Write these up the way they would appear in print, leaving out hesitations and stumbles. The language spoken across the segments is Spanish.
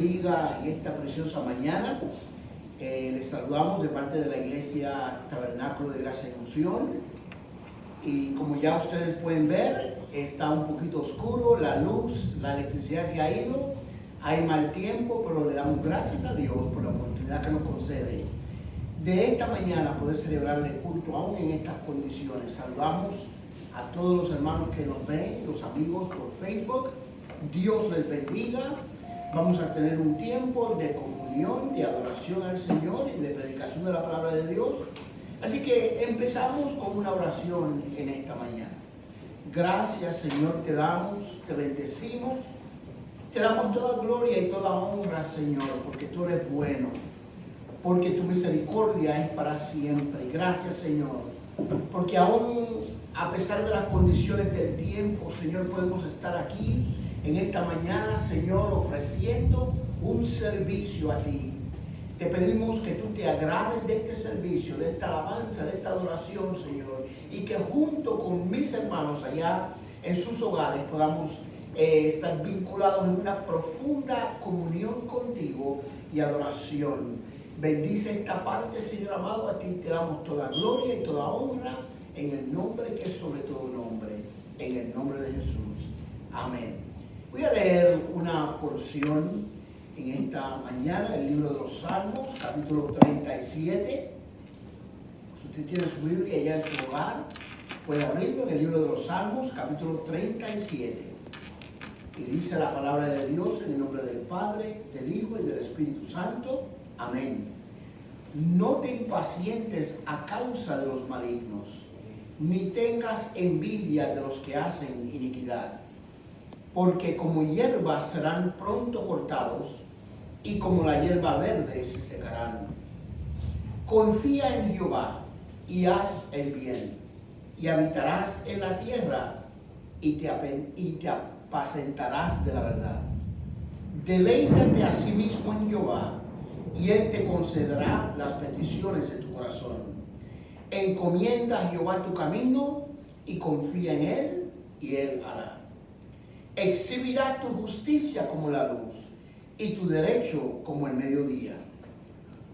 bendiga en esta preciosa mañana. Les saludamos de parte de la Iglesia Tabernáculo de Gracia y Unción. Y como ya ustedes pueden ver, está un poquito oscuro, la luz, la electricidad se ha ido, hay mal tiempo, pero le damos gracias a Dios por la oportunidad que nos concede de esta mañana poder celebrarle culto aún en estas condiciones. Saludamos a todos los hermanos que nos ven, los amigos por Facebook. Dios les bendiga. Vamos a tener un tiempo de comunión, de adoración al Señor y de predicación de la palabra de Dios. Así que empezamos con una oración en esta mañana. Gracias, Señor, te damos, te bendecimos, te damos toda gloria y toda honra, Señor, porque tú eres bueno, porque tu misericordia es para siempre. Gracias, Señor, porque aún a pesar de las condiciones del tiempo, Señor, podemos estar aquí en esta mañana, Señor, ofreciendo un servicio a ti. Te pedimos que tú te agrades de este servicio, de esta alabanza, de esta adoración, Señor, y que junto con mis hermanos allá en sus hogares podamos estar vinculados en una profunda comunión contigo y adoración. Bendice esta parte, Señor amado, a ti te damos toda gloria y toda honra en el nombre que es sobre todo nombre, en el nombre de Jesús. Amén. Voy a leer una porción en esta mañana, el libro de los Salmos, capítulo 37. Si usted tiene su Biblia allá en su hogar, puede abrirlo en el libro de los Salmos, capítulo 37. Y dice la palabra de Dios en el nombre del Padre, del Hijo y del Espíritu Santo. Amén. No te impacientes a causa de los malignos, ni tengas envidia de los que hacen iniquidad, porque como hierba serán pronto cortados, y como la hierba verde se secarán. Confía en Jehová, y haz el bien, y habitarás en la tierra, y te apacentarás de la verdad. Deleítate a sí mismo en Jehová, y Él te concederá las peticiones de tu corazón. Encomienda a Jehová tu camino, y confía en Él, y Él hará. Exhibirá tu justicia como la luz, y tu derecho como el mediodía.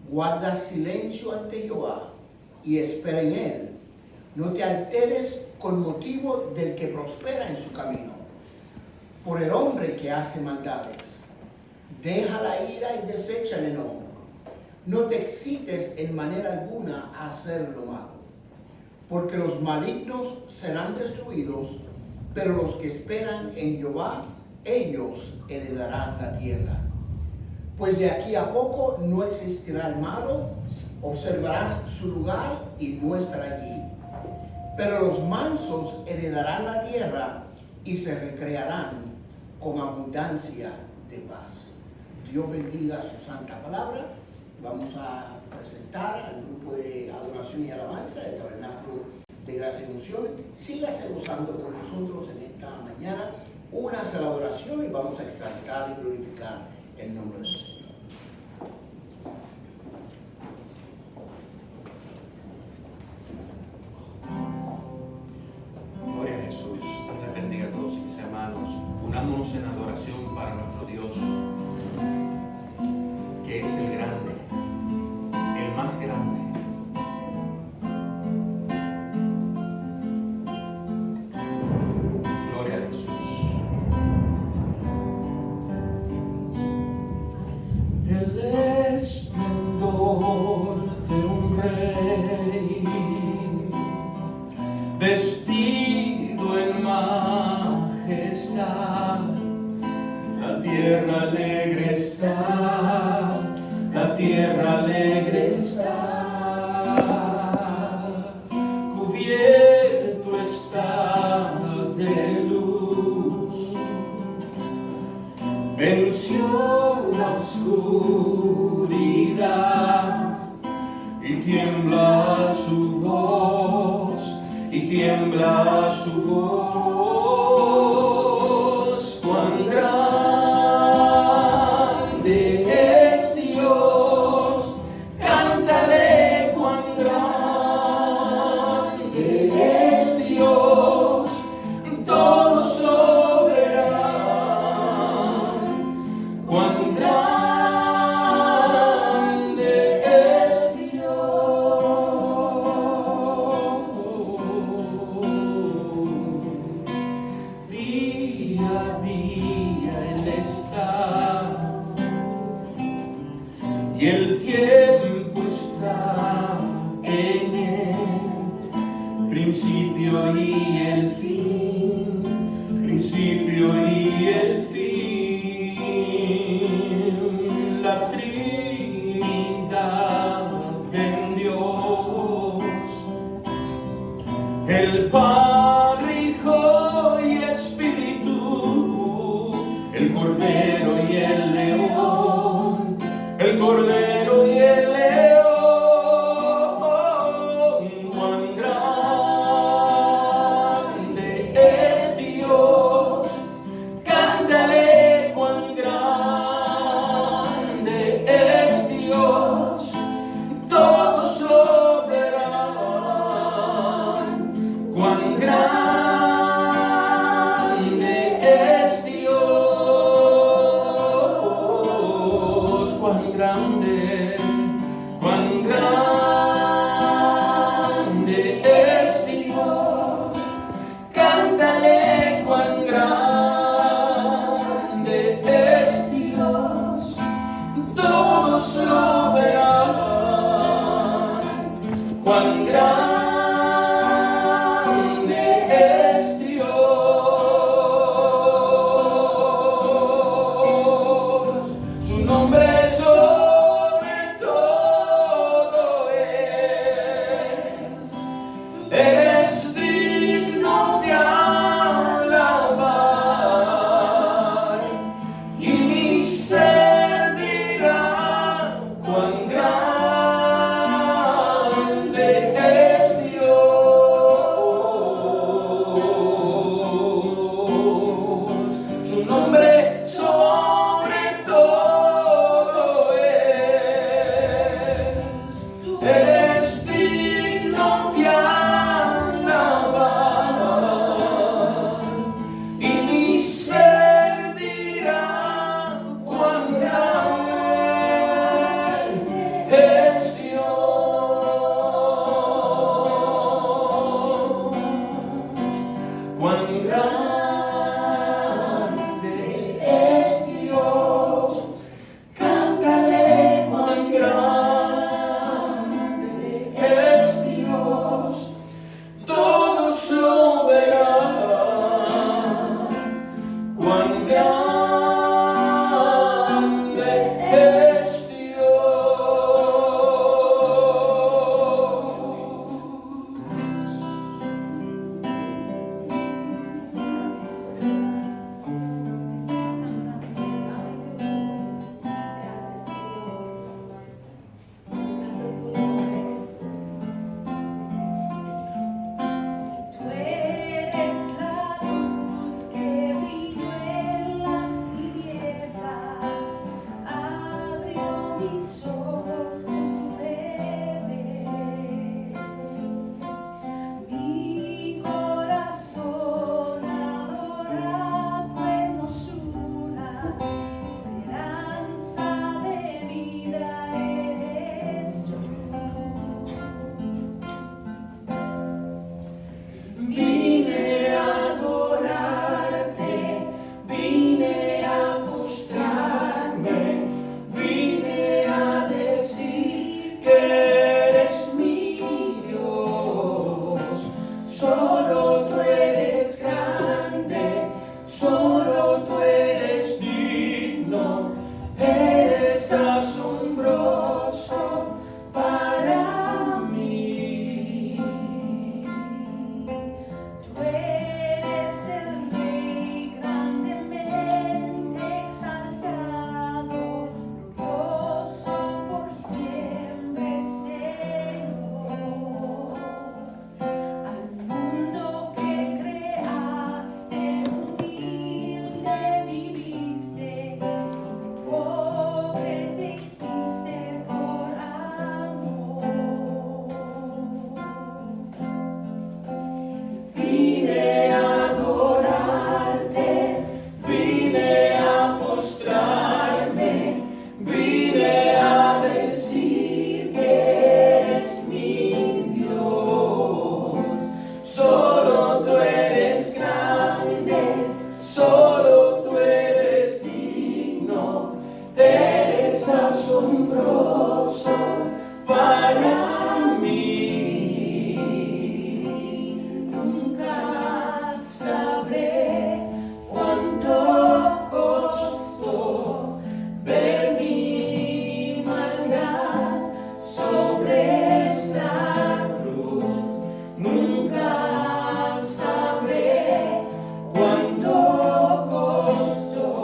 Guarda silencio ante Jehová, y espera en Él. No te alteres con motivo del que prospera en su camino, por el hombre que hace maldades. Deja la ira y desecha el enojo. No te excites en manera alguna a hacer lo malo, porque los malignos serán destruidos, pero los que esperan en Jehová, ellos heredarán la tierra. Pues de aquí a poco no existirá el malo, observarás su lugar y no estará allí. Pero los mansos heredarán la tierra y se recrearán con abundancia de paz. Dios bendiga su santa palabra. Vamos a presentar al grupo de adoración y alabanza del Tabernáculo de Gracia y Unción. Sígase gozando con nosotros en esta mañana. Únase a la adoración y vamos a exaltar y glorificar el nombre del Señor. Gloria a Jesús. Dios les bendiga a todos mis hermanos. Unámonos en adoración para nuestro Dios, que es el grande, el más grande. Gloria a Jesús. El esplendor de un rey, vestido en majestad, la tierra alegre está, la tierra alegre está, cubierto está de luz, venció la oscuridad y tiembla su voz, y tiembla su voz. Cuán grande es Dios, cántale cuán grande es Dios, todo soberano. Cuán grande y el tiempo está en él, principio y el fin, principio y el fin, la Trinidad en Dios, el Padre, Hijo y Espíritu, el Cordero y el León, el Cordero y el León. Cuán grande es Dios, cántale, cuán grande es Dios, todos lo verán. Cuán grande es Dios, cuán grande, cuán grande es Dios, cántale, cuán grande es Dios, todos lo verán. Cuán grande es Dios, su nombre sobre todo es. Eres digno de alabar, y mi ser dirá cuán grande es Dios. Su nombre sobre todo es. Eres digno de alabar, y mi ser dirá cuán grande es Dios. Cuán grande es Dios, cántale, cuán grande es Dios, todos lo verán. Cuán grande es Tú eres la luz que brilló en las tinieblas, abrió mis ojos, pude ver. Mi corazón adora tu hermosura, esperanza de vida eres tú. Vine a adorarte, vine a postrarme, vine a asombroso para mí. Nunca sabré cuánto costó ver mi maldad sobre esa cruz. Nunca sabré cuánto costó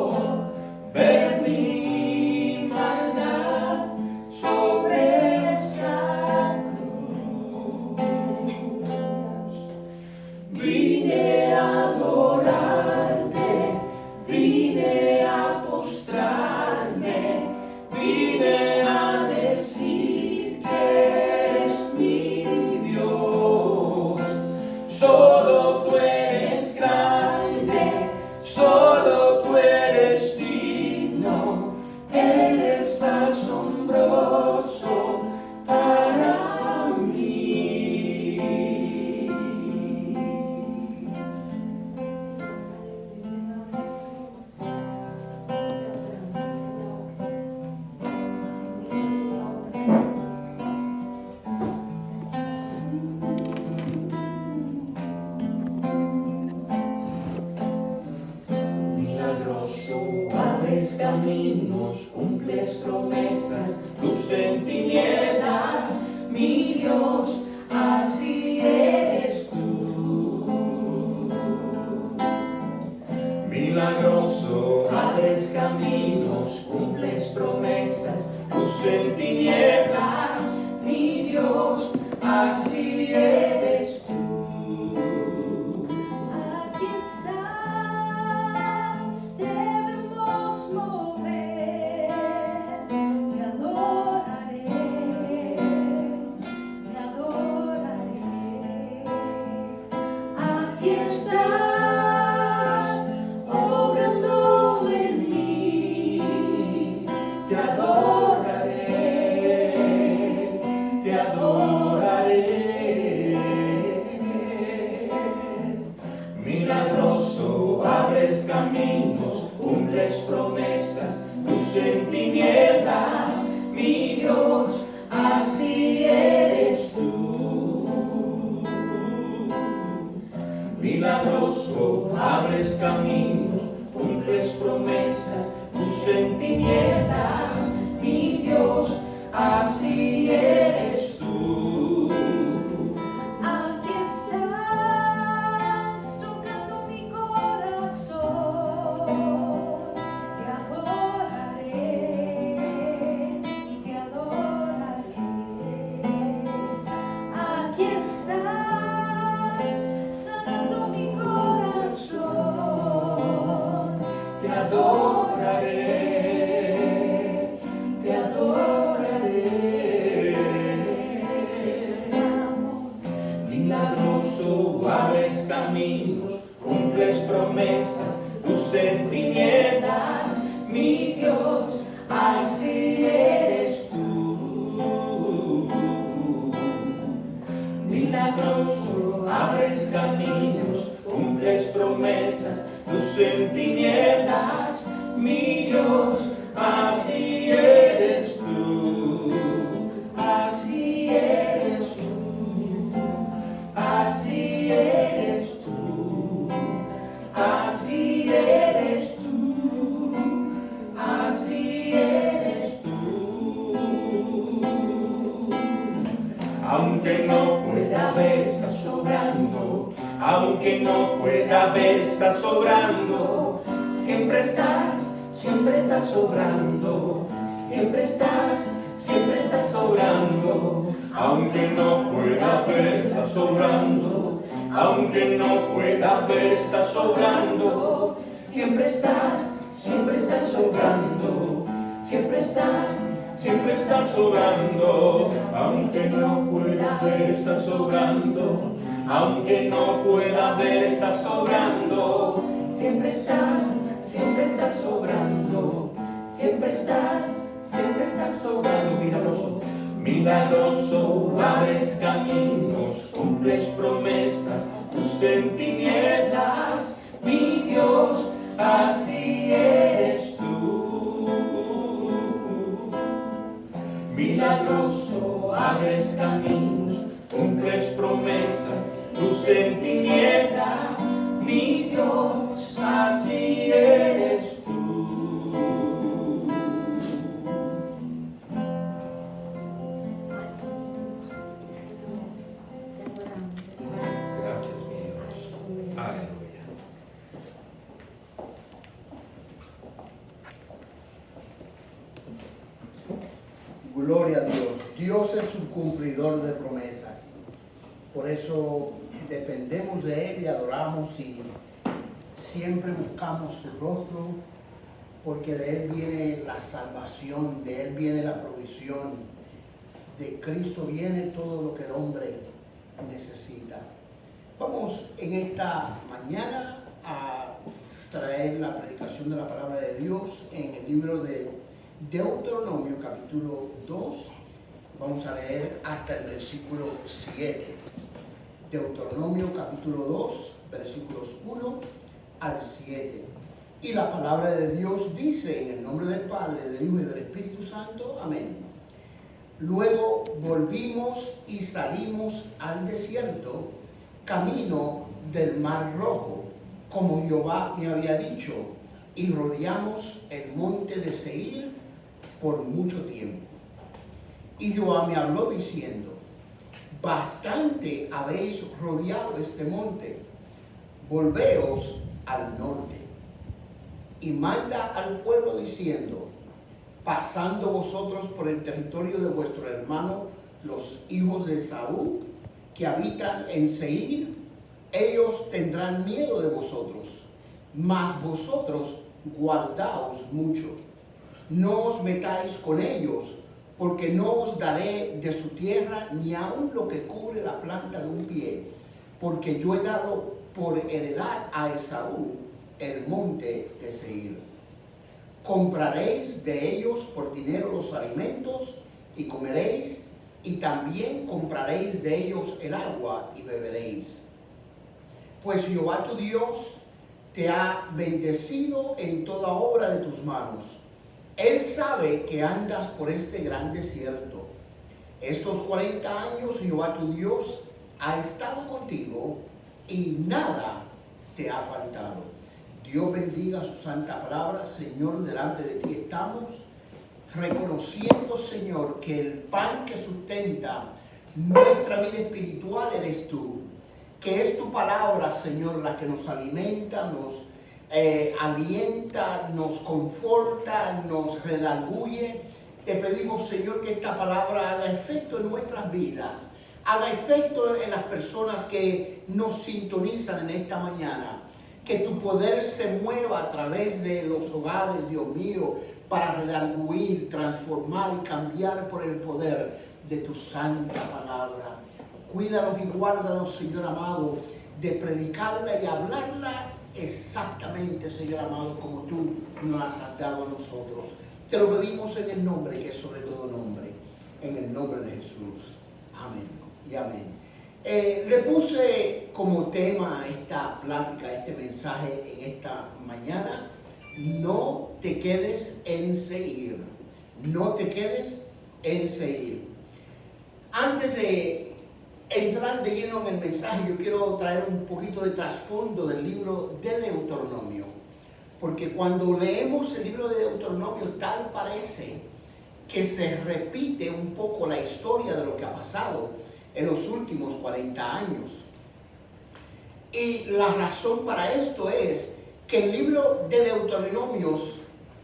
ver mi maldad sobre esa cruz. Vine a adorarte, vine a postrarme, vine a decir que eres mi Dios. Solo tú eres grande, solo tú eres digno, eres asombroso para mí. Sí, Señor Jesús. Perdóname, Señor. En tu nombre, Jesús. Milagroso, abres caminos, cumples promesas, luz en tinieblas, mi Dios, así eres tú. Milagroso, abres caminos, cumples promesas, luz en tinieblas, mi Dios, así eres tú. Aquí estás, debemos mover, te adoraré, te adoraré. Aquí estás, obrando en mí, Te adoraré, te adoraré. Milagroso, abres caminos, cumples promesas, luz en tinieblas, mi Dios, así eres tú. Milagroso, abres caminos, cumples promesas, luz en tinieblas, mi Dios, así eres tú. aquí estás, tocando mi corazón, te adoraré y te adoraré. Aquí estás, sanando mi corazón, Te adoraré, te adoraré. Milagroso, abres caminos, cumples promesas, luz en tinieblas, mi Dios, así eres tú. Milagroso, abres caminos, cumples promesas, luz en tinieblas, mi Dios, así eres tú, así eres tú, así eres tú, así eres tú, así eres tú. Aunque no pueda ver, estás sobrando. Aunque no pueda ver, estás sobrando. Siempre estás sobrando. Siempre estás sobrando. Aunque no pueda ver, estás sobrando. Aunque no pueda ver, estás sobrando. Siempre estás sobrando. Siempre estás sobrando. Aunque no pueda ver, estás sobrando. Aunque no pueda ver, estás sobrando. Siempre estás sobrando. Siempre estás sobrando. Milagroso, milagroso, abres caminos, cumples promesas, luz en tinieblas, mi Dios, así eres tú. milagroso, abres caminos, cumples promesas, luz en tinieblas, mi Dios, así eres tú. Gracias, mi Dios. Aleluya. Gloria a Dios. Dios es un cumplidor de promesas. Por eso dependemos de Él y adoramos y siempre buscamos su rostro, porque de Él viene la salvación, de Él viene la provisión, de Cristo viene todo lo que el hombre necesita. Vamos en esta mañana a traer la predicación de la palabra de Dios en el libro de Deuteronomio capítulo 2. Vamos a leer hasta el versículo 7. Deuteronomio capítulo 2, versículos 1 al 7. Y la palabra de Dios dice, en el nombre del Padre, del Hijo y del Espíritu Santo. Amén. Luego volvimos y salimos al desierto, camino del Mar Rojo, como Jehová me había dicho, y rodeamos el monte de Seir por mucho tiempo. Y Jehová me habló diciendo, bastante habéis rodeado este monte, volveos al norte. Y manda al pueblo diciendo, pasando vosotros por el territorio de vuestro hermano, los hijos de Esaú, que habitan en Seir, ellos tendrán miedo de vosotros, mas vosotros guardaos mucho. No os metáis con ellos, porque no os daré de su tierra ni aun lo que cubre la planta de un pie, porque yo he dado por heredad a Esaú el monte de Seir. Compraréis de ellos por dinero los alimentos y comeréis, y también compraréis de ellos el agua y beberéis. Pues Jehová tu Dios te ha bendecido en toda obra de tus manos. Él sabe que andas por este gran desierto. Estos 40 años Jehová tu Dios ha estado contigo y nada te ha faltado. Dios bendiga su santa palabra. Señor, delante de ti estamos, reconociendo, Señor, que el pan que sustenta nuestra vida espiritual eres tú, que es tu palabra, Señor, la que nos alimenta, nos alienta, nos conforta, nos redarguye. Te pedimos, Señor, que esta palabra haga efecto en nuestras vidas, haga efecto en las personas que nos sintonizan en esta mañana. Que tu poder se mueva a través de los hogares, Dios mío, para redarguir, transformar y cambiar por el poder de tu santa palabra. Cuídanos y guárdanos, Señor amado, de predicarla y hablarla exactamente, Señor amado, como tú nos las has dado a nosotros. Te lo pedimos en el nombre que es sobre todo nombre, en el nombre de Jesús. Amén y amén. Le puse como tema esta plática, este mensaje en esta mañana: no te quedes en Seir. No te quedes en Seir. Antes de entrar de lleno en el mensaje, yo quiero traer un poquito de trasfondo del libro de Deuteronomio. Porque cuando leemos el libro de Deuteronomio, tal parece que se repite un poco la historia de lo que ha pasado en los últimos 40 años. Y la razón para esto es que el libro de Deuteronomios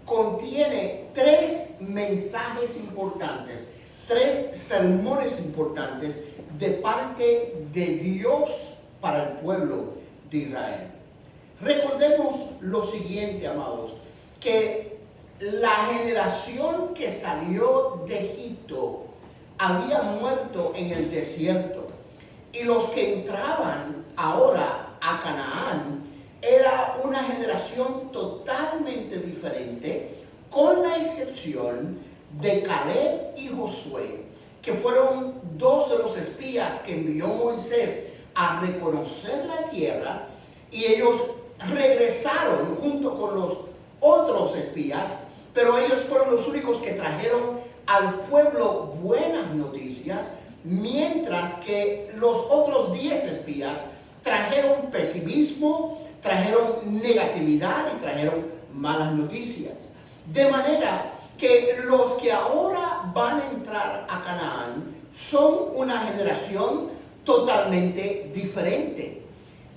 contiene 3 mensajes importantes, 3 sermones importantes de parte de Dios para el pueblo de Israel. Recordemos lo siguiente, amados, que la generación que salió de Egipto había muerto en el desierto, y los que entraban ahora a Canaán era una generación totalmente diferente, con la excepción de Caleb y Josué, que fueron 2 de los espías que envió Moisés a reconocer la tierra, y ellos regresaron junto con los otros espías, pero ellos fueron los únicos que trajeron al pueblo buenas noticias, mientras que los otros 10 espías trajeron pesimismo, trajeron negatividad y trajeron malas noticias. De manera que los que ahora van a entrar a Canaán son una generación totalmente diferente.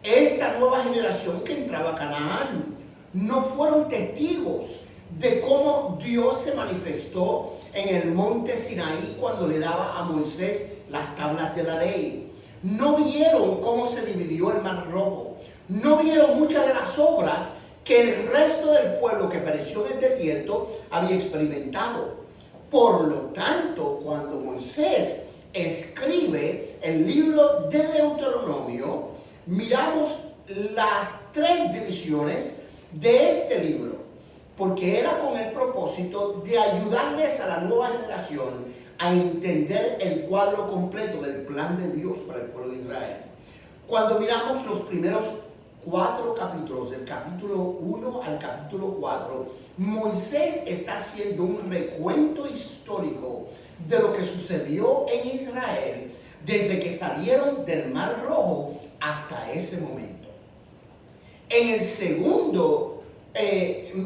Esta nueva generación que entraba a Canaán no fueron testigos de cómo Dios se manifestó en el monte Sinaí cuando le daba a Moisés las tablas de la ley. No vieron cómo se dividió el Mar Rojo. No vieron muchas de las obras que el resto del pueblo que pereció en el desierto había experimentado. Por lo tanto, cuando Moisés escribe el libro de Deuteronomio, miramos las 3 divisiones de este libro, porque era con el propósito de ayudarles a la nueva generación a entender el cuadro completo del plan de Dios para el pueblo de Israel. Cuando miramos los primeros 4 capítulos, del capítulo 1 al capítulo 4, Moisés está haciendo un recuento histórico de lo que sucedió en Israel desde que salieron del Mar Rojo hasta ese momento. En el segundo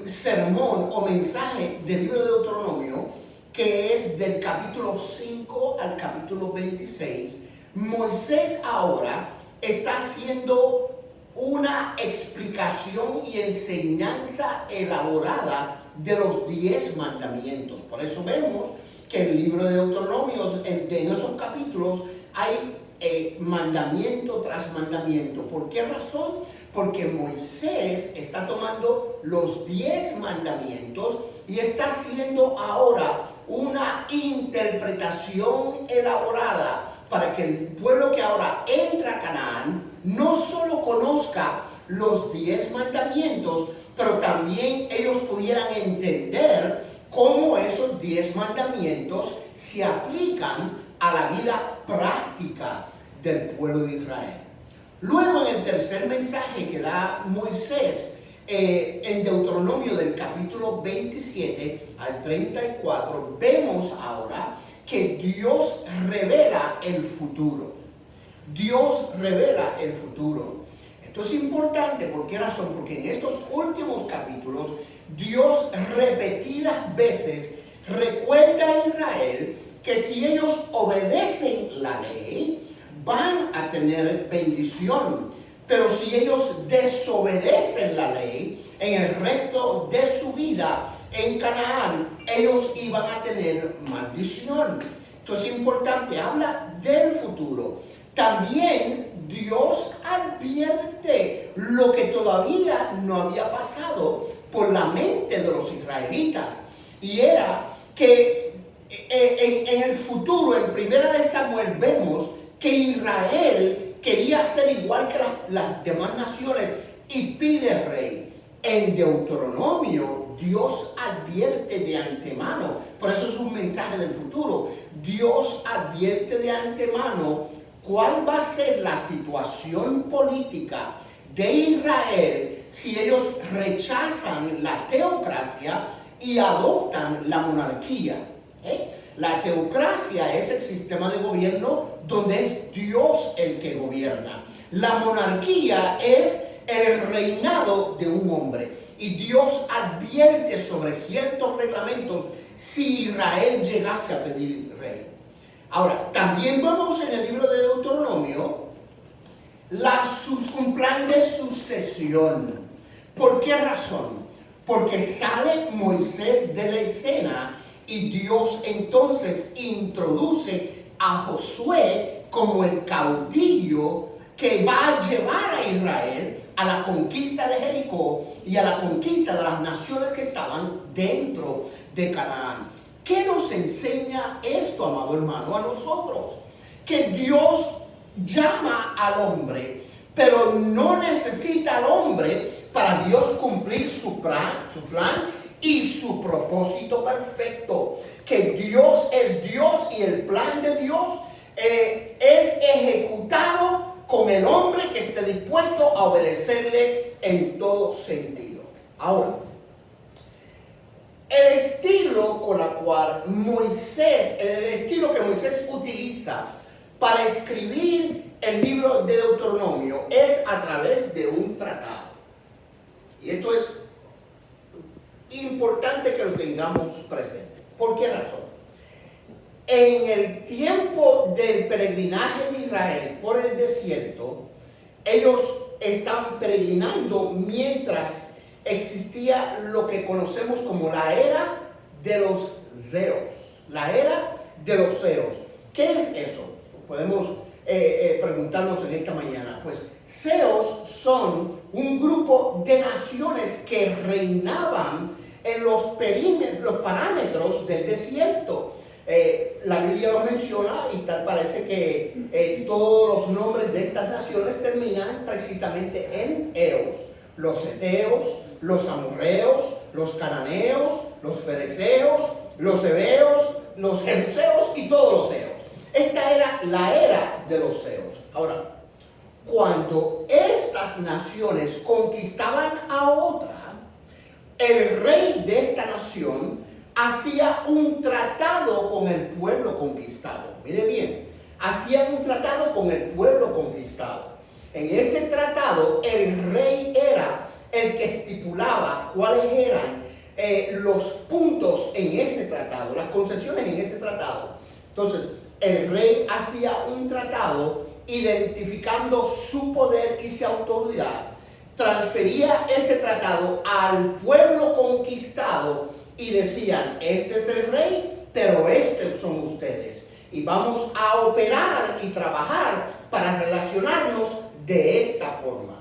sermón o mensaje del libro de Deuteronomio, que es del capítulo 5 al capítulo 26, Moisés ahora está haciendo una explicación y enseñanza elaborada de los 10 mandamientos. Por eso vemos que en el libro de Deuteronomio, en esos capítulos, hay mandamiento tras mandamiento. ¿Por qué razón? Porque Moisés está tomando los 10 mandamientos y está haciendo ahora una interpretación elaborada para que el pueblo que ahora entra a Canaán no solo conozca los 10 mandamientos, pero también ellos pudieran entender cómo esos 10 mandamientos se aplican a la vida práctica del pueblo de Israel. Luego, en el tercer mensaje que da Moisés en Deuteronomio del capítulo 27 al 34, vemos ahora que Dios revela el futuro. Dios revela el futuro. Esto es importante. ¿Por qué razón? Porque en estos últimos capítulos Dios repetidas veces recuerda a Israel que si ellos obedecen la ley van a tener bendición, pero si ellos desobedecen la ley en el resto de su vida en Canaán, ellos iban a tener maldición. Entonces es importante, habla del futuro. También Dios advierte lo que todavía no había pasado por la mente de los israelitas, y era que en el futuro, en Primera de Samuel, vemos que Israel quería ser igual que las demás naciones y pide rey. En Deuteronomio, Dios advierte de antemano, por eso es un mensaje del futuro. Dios advierte de antemano cuál va a ser la situación política de Israel si ellos rechazan la teocracia y adoptan la monarquía. La teocracia es el sistema de gobierno donde es Dios el que gobierna. La monarquía es el reinado de un hombre. Y Dios advierte sobre ciertos reglamentos si Israel llegase a pedir rey. Ahora, también vemos en el libro de Deuteronomio un plan de sucesión. ¿Por qué razón? Porque sale Moisés de la escena y Dios entonces introduce a Josué como el caudillo que va a llevar a Israel a la conquista de Jericó y a la conquista de las naciones que estaban dentro de Canaán. ¿Qué nos enseña esto, amado hermano, a nosotros? Que Dios llama al hombre, pero no necesita al hombre para Dios cumplir su plan y su propósito perfecto. Que Dios es Dios y el plan de Dios es ejecutado con el hombre que esté dispuesto a obedecerle en todo sentido. Ahora, el estilo con la cual cual Moisés, el estilo que Moisés utiliza para escribir el libro de Deuteronomio es a través de un tratado. Y esto es importante que lo tengamos presente. ¿Por qué razón? En el tiempo del peregrinaje de Israel por el desierto, ellos estaban peregrinando mientras existía lo que conocemos como la era de los Zeos. La era de los Zeos. ¿Qué es eso? Podemos preguntarnos en esta mañana. Pues Zeos son un grupo de naciones que reinaban en los parámetros del desierto. La Biblia lo menciona y tal parece que todos los nombres de estas naciones terminan precisamente en Eos. Los Eteos, los Amorreos, los Cananeos, los Fereceos, los Heveos, los Jebuseos y todos los Zeos. Esta era la era de los Zeos. Ahora, cuando estas naciones conquistaban a otra, el rey de esta nación hacía un tratado con el pueblo conquistado. Mire bien, hacía un tratado con el pueblo conquistado. En ese tratado, el rey era el que estipulaba cuáles eran los puntos en ese tratado, las concesiones en ese tratado. Entonces, el rey hacía un tratado identificando su poder y su autoridad, transfería ese tratado al pueblo conquistado y decían, este es el rey, pero estos son ustedes. Y vamos a operar y trabajar para relacionarnos de esta forma.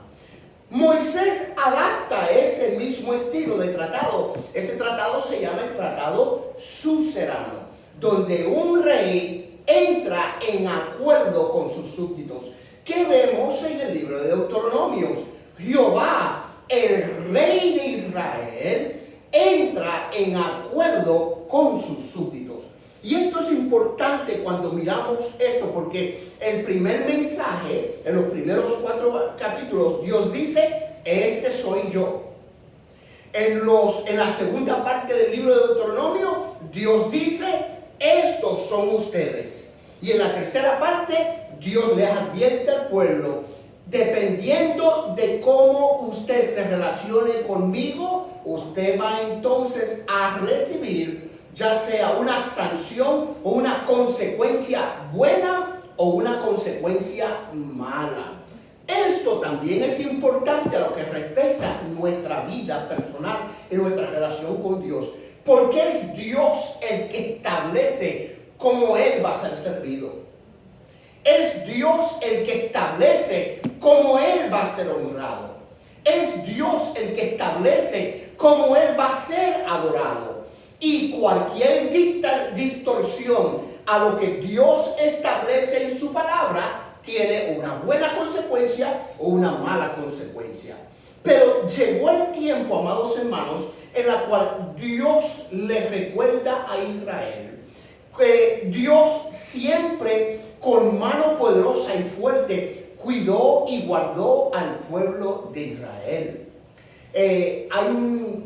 Moisés adapta ese mismo estilo de tratado. Ese tratado se llama el tratado sucerano, donde un rey entra en acuerdo con sus súbditos. ¿Qué vemos en el libro de Deuteronomios? Jehová, el rey de Israel, entra en acuerdo con sus súbditos. Y esto es importante cuando miramos esto, porque el primer mensaje, en los primeros 4 capítulos, Dios dice, este soy yo. En la segunda parte del libro de Deuteronomio, Dios dice, estos son ustedes. Y en la tercera parte, Dios les advierte al pueblo, dependiendo de cómo usted se relacione conmigo, usted va entonces a recibir ya sea una sanción o una consecuencia buena o una consecuencia mala. Esto también es importante a lo que respecta nuestra vida personal y nuestra relación con Dios, porque es Dios el que establece cómo Él va a ser servido. Es Dios el que establece cómo Él va a ser honrado. Es Dios el que establece cómo Él va a ser adorado. Y cualquier distorsión a lo que Dios establece en su palabra tiene una buena consecuencia o una mala consecuencia. Pero llegó el tiempo, amados hermanos, en la cual Dios le recuerda a Israel que Dios siempre con mano poderosa y fuerte cuidó y guardó al pueblo de Israel. Hay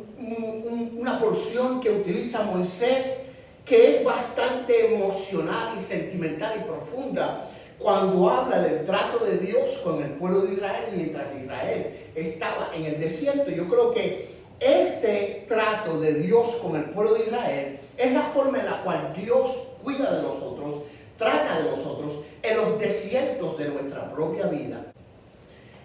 una porción que utiliza Moisés que es bastante emocional y sentimental y profunda cuando habla del trato de Dios con el pueblo de Israel mientras Israel estaba en el desierto. Yo creo que este trato de Dios con el pueblo de Israel es la forma en la cual Dios cuida de nosotros, trata de nosotros en los desiertos de nuestra propia vida.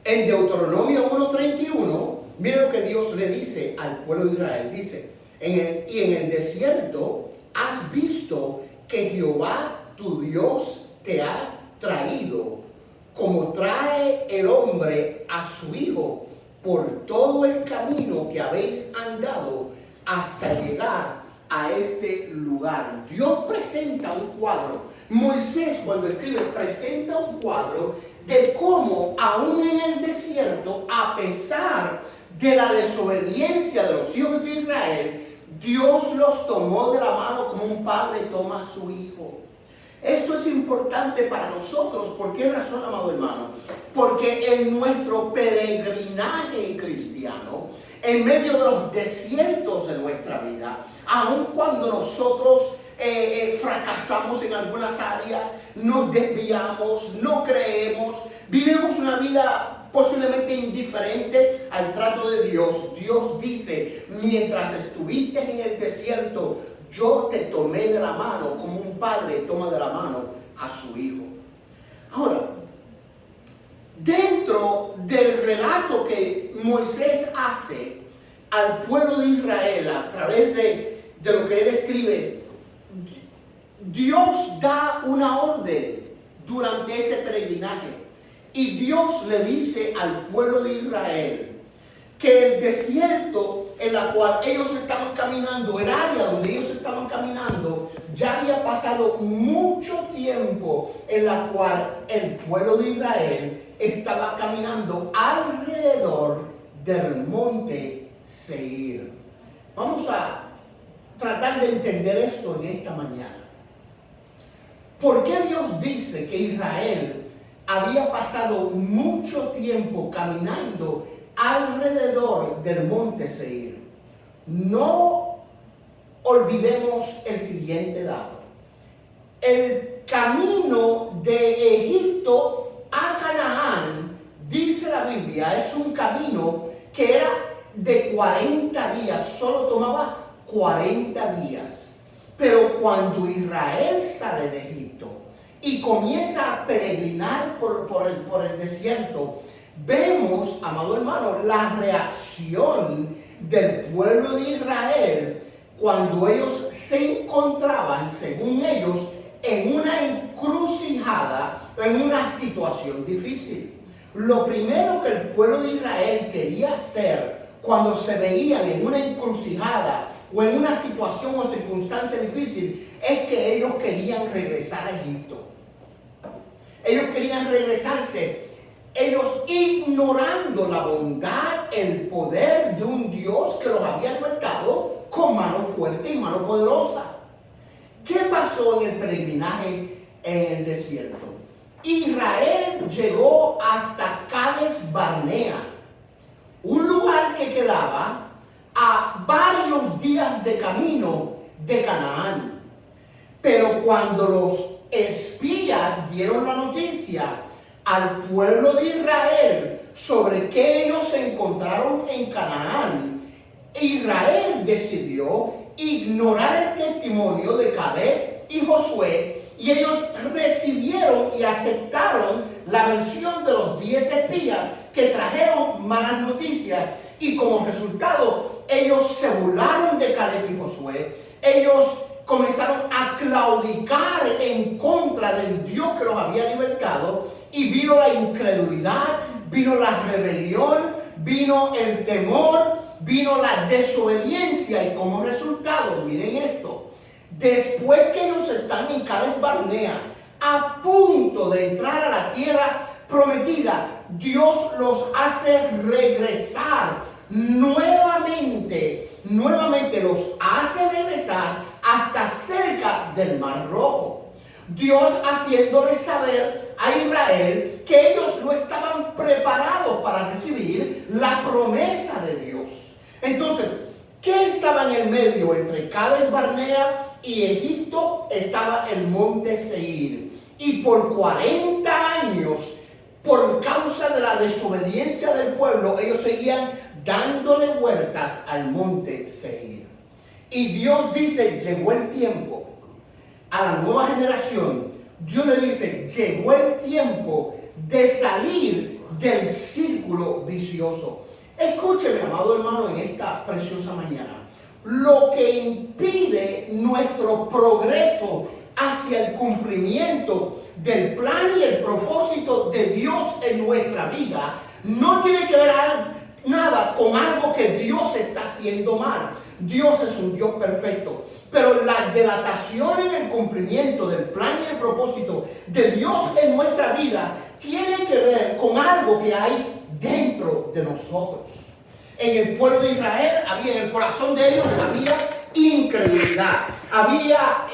En Deuteronomio 1:31, miren lo que Dios le dice al pueblo de Israel. Dice, y en el desierto has visto que Jehová tu Dios te ha traído, como trae el hombre a su hijo, por todo el camino que habéis andado hasta llegar a este lugar. Dios presenta un cuadro. Moisés, cuando escribe, presenta un cuadro de cómo aún en el desierto, a pesar de la desobediencia de los hijos de Israel, Dios los tomó de la mano como un padre toma a su hijo. Esto es importante para nosotros. ¿Por qué razón, amado hermano? Porque en nuestro peregrinaje cristiano, en medio de los desiertos de nuestra vida, aun cuando nosotros fracasamos en algunas áreas, nos desviamos, no creemos, vivimos una vida posiblemente indiferente al trato de Dios. Dios dice: mientras estuviste en el desierto, yo te tomé de la mano como un padre toma de la mano a su hijo. Ahora, dentro del relato que Moisés hace al pueblo de Israel a través de lo que él escribe, Dios da una orden durante ese peregrinaje y Dios le dice al pueblo de Israel que el desierto en la cual ellos estaban caminando, el área donde ellos estaban caminando, ya había pasado mucho tiempo en la cual el pueblo de Israel estaba caminando alrededor del monte Seir. Vamos a tratar de entender esto en esta mañana. ¿Por qué Dios dice que Israel había pasado mucho tiempo caminando alrededor del monte Seir? No olvidemos el siguiente dato. El camino de Egipto a Canaán, dice la Biblia, es un camino que era de 40 días, solo tomaba 40 días. Pero cuando Israel sale de Egipto y comienza a peregrinar por el desierto, vemos, amado hermano, la reacción del pueblo de Israel cuando ellos se encontraban, según ellos, en una encrucijada, en una situación difícil. Lo primero que el pueblo de Israel quería hacer cuando se veían en una encrucijada o en una situación o circunstancia difícil es que ellos querían regresar a Egipto. Ellos querían regresarse, ellos ignorando la bondad, el poder de un Dios que los había libertado con mano fuerte y mano poderosa. ¿Qué pasó en el peregrinaje en el desierto? Israel llegó hasta Cades Barnea, un lugar que quedaba a varios días de camino de Canaán. Pero cuando los espías dieron la noticia al pueblo de Israel sobre que ellos se encontraron en Canaán, Israel decidió ignorar el testimonio de Caleb y Josué, y ellos recibieron y aceptaron la versión de los 10 espías que trajeron malas noticias, y como resultado ellos se burlaron de Caleb y Josué. Ellos comenzaron a claudicar en contra del Dios que los había libertado, y vino la incredulidad, vino la rebelión, vino el temor, vino la desobediencia, y como resultado, miren esto, después que ellos están en Cades Barnea, a punto de entrar a la tierra prometida, Dios los hace regresar nuevamente los hace regresar hasta cerca del Mar Rojo. Dios haciéndoles saber a Israel que ellos no estaban preparados para recibir la promesa de Dios. Entonces, ¿qué estaba en el medio? Entre Cades Barnea y Egipto estaba el monte Seir. Y por 40 años, por causa de la desobediencia del pueblo, ellos seguían dándole vueltas al monte Seir. Y Dios dice, llegó el tiempo. A la nueva generación, Dios le dice, llegó el tiempo de salir del círculo vicioso. Escúcheme, amado hermano, en esta preciosa mañana. Lo que impide nuestro progreso hacia el cumplimiento del plan y el propósito de Dios en nuestra vida no tiene que ver nada con algo que Dios está haciendo mal. Dios es un Dios perfecto, pero la dilatación en el cumplimiento del plan y el propósito de Dios en nuestra vida tiene que ver con algo que hay dentro de nosotros. En el pueblo de Israel en el corazón de ellos había incredulidad, había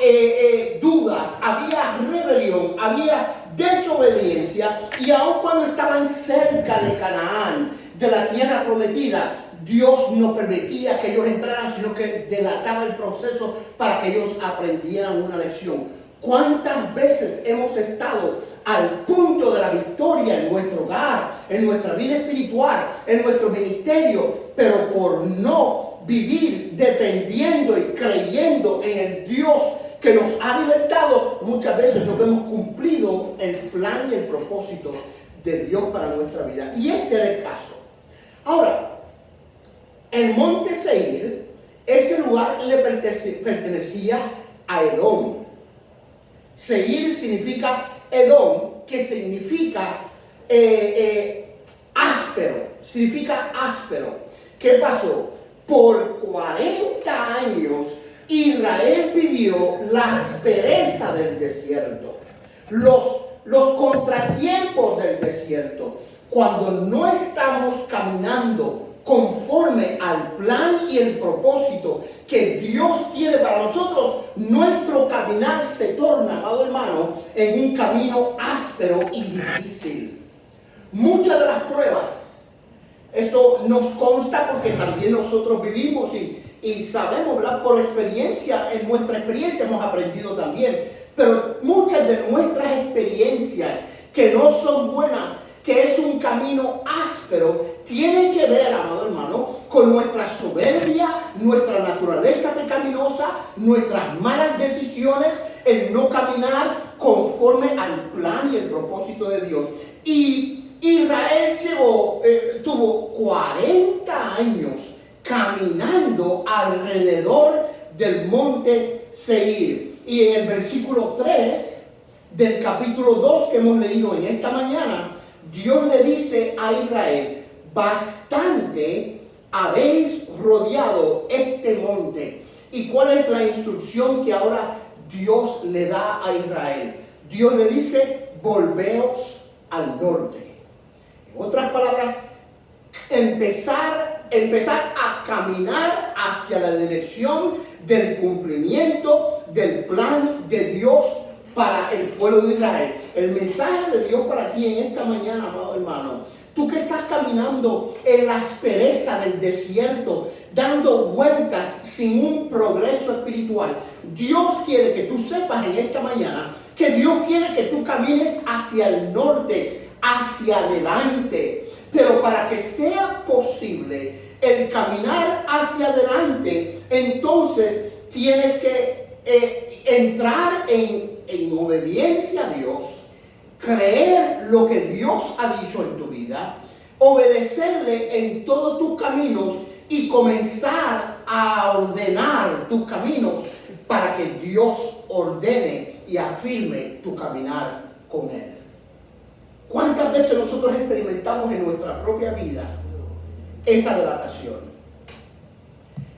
dudas, había rebelión, había desobediencia, y aun cuando estaban cerca de Canaán, de la tierra prometida, Dios no permitía que ellos entraran, sino que delataba el proceso para que ellos aprendieran una lección. ¿Cuántas veces hemos estado al punto de la victoria en nuestro hogar, en nuestra vida espiritual, en nuestro ministerio, pero por no vivir dependiendo y creyendo en el Dios que nos ha libertado, muchas veces no hemos cumplido el plan y el propósito de Dios para nuestra vida? Y este era el caso. Ahora, el monte Seir, ese lugar le pertenecía a Edom. Seir significa Edom, que significa áspero, significa áspero. ¿Qué pasó? Por 40 años Israel vivió la aspereza del desierto, los contratiempos del desierto. Cuando no estamos caminando conforme al plan y el propósito que Dios tiene para nosotros, nuestro caminar se torna, amado hermano, en un camino áspero y difícil. Muchas de las pruebas, esto nos consta porque también nosotros vivimos y sabemos, ¿verdad? Por experiencia, en nuestra experiencia hemos aprendido también, pero muchas de nuestras experiencias que no son buenas, que es un camino áspero, tiene que ver, amado hermano, con nuestra soberbia, nuestra naturaleza pecaminosa, nuestras malas decisiones, el no caminar conforme al plan y el propósito de Dios. Y Israel tuvo 40 años caminando alrededor del monte Seir. Y en el versículo 3 del capítulo 2 que hemos leído en esta mañana, Dios le dice a Israel: bastante habéis rodeado este monte. ¿Y cuál es la instrucción que ahora Dios le da a Israel? Dios le dice: volveos al norte. En otras palabras, empezar a caminar hacia la dirección del cumplimiento del plan de Dios para el pueblo de Israel. El mensaje de Dios para ti en esta mañana, amado hermano, tú que estás caminando en la aspereza del desierto, dando vueltas sin un progreso espiritual, Dios quiere que tú sepas en esta mañana que Dios quiere que tú camines hacia el norte, hacia adelante. Pero para que sea posible el caminar hacia adelante, entonces tienes que entrar en obediencia a Dios, creer lo que Dios ha dicho en tu vida, obedecerle en todos tus caminos y comenzar a ordenar tus caminos para que Dios ordene y afirme tu caminar con Él. ¿Cuántas veces nosotros experimentamos en nuestra propia vida esa dilatación?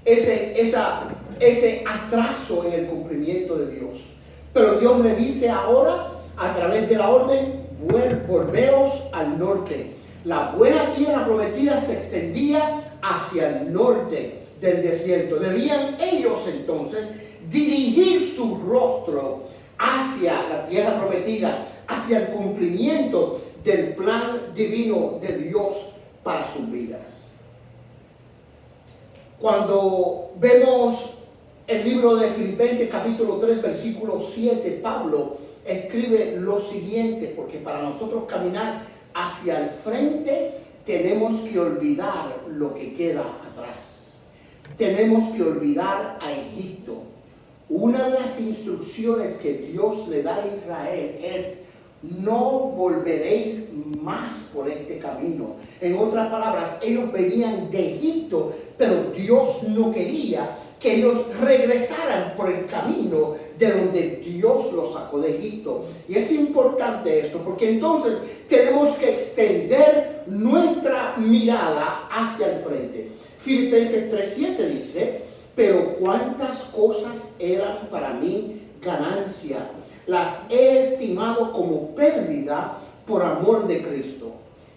Ese atraso en el cumplimiento de Dios. Pero Dios le dice ahora, a través de la orden: volveos al norte. La buena tierra prometida se extendía hacia el norte del desierto. Debían ellos entonces dirigir su rostro hacia la tierra prometida, hacia el cumplimiento del plan divino de Dios para sus vidas. Cuando vemos el libro de Filipenses capítulo 3 versículo 7, Pablo escribe lo siguiente: porque para nosotros caminar hacia el frente tenemos que olvidar lo que queda atrás. Tenemos que olvidar a Egipto. Una de las instrucciones que Dios le da a Israel es: no volveréis más por este camino. En otras palabras, ellos venían de Egipto, pero Dios no quería que ellos regresaran por el camino de donde Dios los sacó de Egipto. Y es importante esto, porque entonces tenemos que extender nuestra mirada hacia el frente. Filipenses 3:7 dice: pero cuántas cosas eran para mí ganancia, las he estimado como pérdida por amor de Cristo.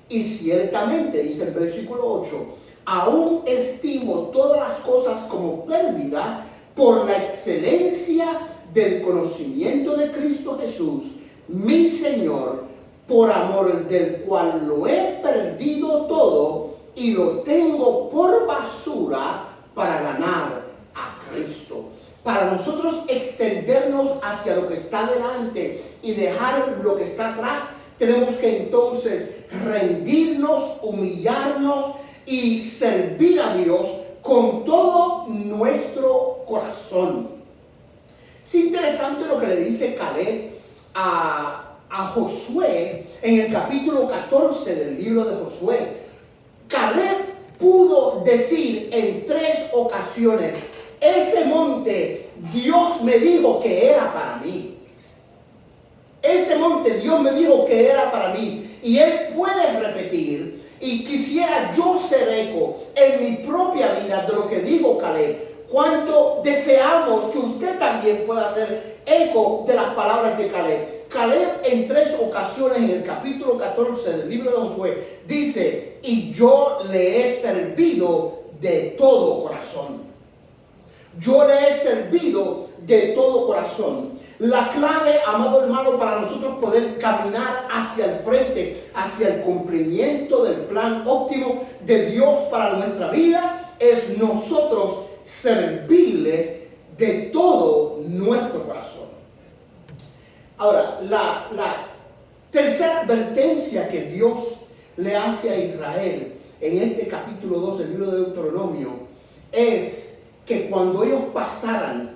Y ciertamente, dice el versículo 8, aún estimo todas las cosas como pérdida por la excelencia del conocimiento de Cristo Jesús, mi Señor, por amor del cual lo he perdido todo y lo tengo por basura para ganar a Cristo. Para nosotros extendernos hacia lo que está delante y dejar lo que está atrás, tenemos que entonces rendirnos, humillarnos y servir a Dios con todo nuestro corazón. Es interesante lo que le dice Caleb a Josué en el capítulo 14 del libro de Josué. Caleb pudo decir en 3 ocasiones: ese monte Dios me dijo que era para mí. Ese monte Dios me dijo que era para mí. Y él puede repetir, y quisiera yo ser eco en mi propia vida de lo que dijo Caleb. Cuánto deseamos que usted también pueda ser eco de las palabras de Caleb. Caleb en 3 ocasiones en el capítulo 14 del libro de Josué dice: y yo le he servido de todo corazón. Yo le he servido de todo corazón. La clave, amado hermano, para nosotros poder caminar hacia el frente, hacia el cumplimiento del plan óptimo de Dios para nuestra vida, es nosotros servirles de todo nuestro corazón. Ahora, la tercera advertencia que Dios le hace a Israel en este capítulo 2 del libro de Deuteronomio es que cuando ellos pasaran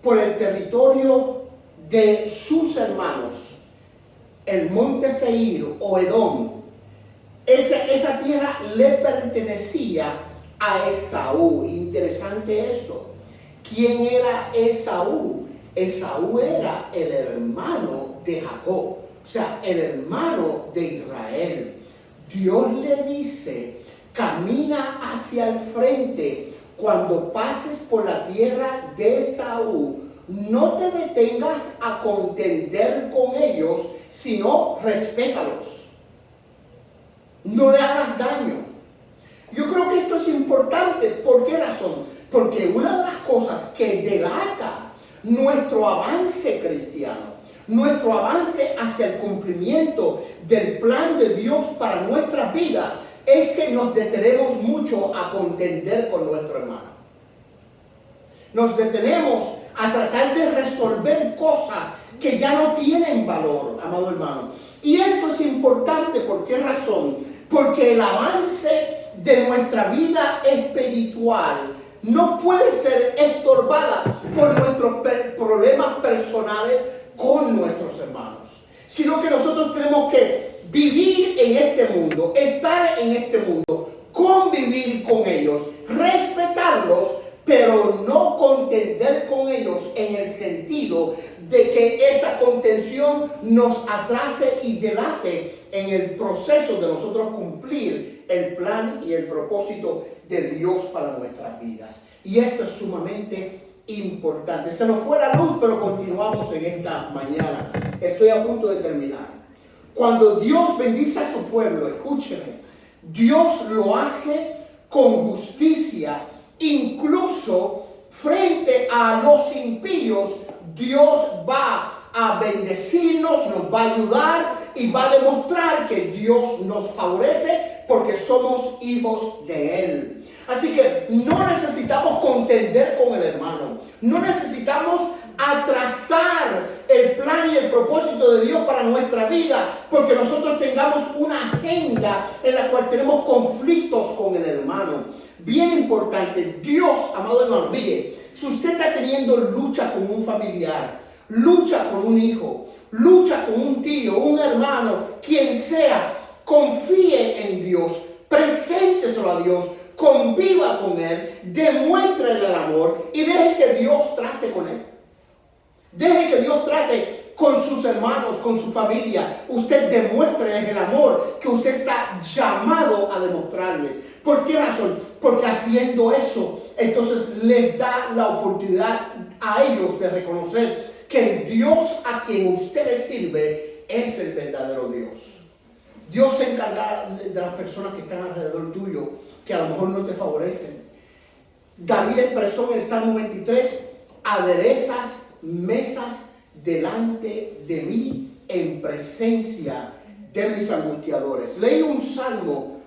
por el territorio de sus hermanos, el monte Seir o Edom, esa tierra le pertenecía a Esaú. Interesante esto. ¿Quién era Esaú? Esaú era el hermano de Jacob, o sea, el hermano de Israel. Dios le dice: camina hacia el frente. Cuando pases por la tierra de Esaú, no te detengas a contender con ellos, sino respétalos. No le hagas daño. Yo creo que esto es importante. ¿Por qué razón? Porque una de las cosas que delata nuestro avance cristiano, nuestro avance hacia el cumplimiento del plan de Dios para nuestras vidas, es que nos detenemos mucho a contender con nuestro hermano. Nos detenemos a tratar de resolver cosas que ya no tienen valor, amado hermano. Y esto es importante. ¿Por qué razón? Porque el avance de nuestra vida espiritual no puede ser estorbada por nuestros problemas personales con nuestros hermanos, sino que nosotros tenemos que vivir en este mundo, estar en este mundo, convivir con ellos, respetarlos, pero no contender con ellos en el sentido de que esa contención nos atrase y delate en el proceso de nosotros cumplir el plan y el propósito de Dios para nuestras vidas. Y esto es sumamente importante. Se nos fue la luz, pero continuamos en esta mañana. Estoy a punto de terminar. Cuando Dios bendice a su pueblo, escúcheme, Dios lo hace con justicia, incluso frente a los impíos. Dios va a bendecirnos, nos va a ayudar y va a demostrar que Dios nos favorece porque somos hijos de Él. Así que no necesitamos contender con el hermano, no necesitamos atrasar el plan y el propósito de Dios para nuestra vida porque nosotros tengamos una agenda en la cual tenemos conflictos con el hermano. Bien importante, Dios, amado hermano, mire, si usted está teniendo lucha con un familiar, lucha con un hijo, lucha con un tío, un hermano, quien sea, confíe en Dios, presénteselo a Dios, conviva con Él, demuéstrele el amor y deje que Dios trate con Él. Deje que Dios trate con sus hermanos, con su familia. Usted demuestre el amor que usted está llamado a demostrarles. ¿Por qué razón? Porque haciendo eso, entonces les da la oportunidad a ellos de reconocer que el Dios a quien usted le sirve es el verdadero Dios. Dios se encarga de las personas que están alrededor tuyo, que a lo mejor no te favorecen. David expresó en el Salmo 23, aderezas mesas delante de mí en presencia de mis angustiadores. Leí un salmo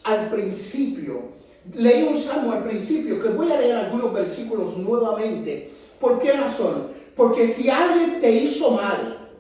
al principio, leí un salmo al principio, que voy a leer algunos versículos nuevamente. ¿Por qué razón? Porque si alguien te hizo mal,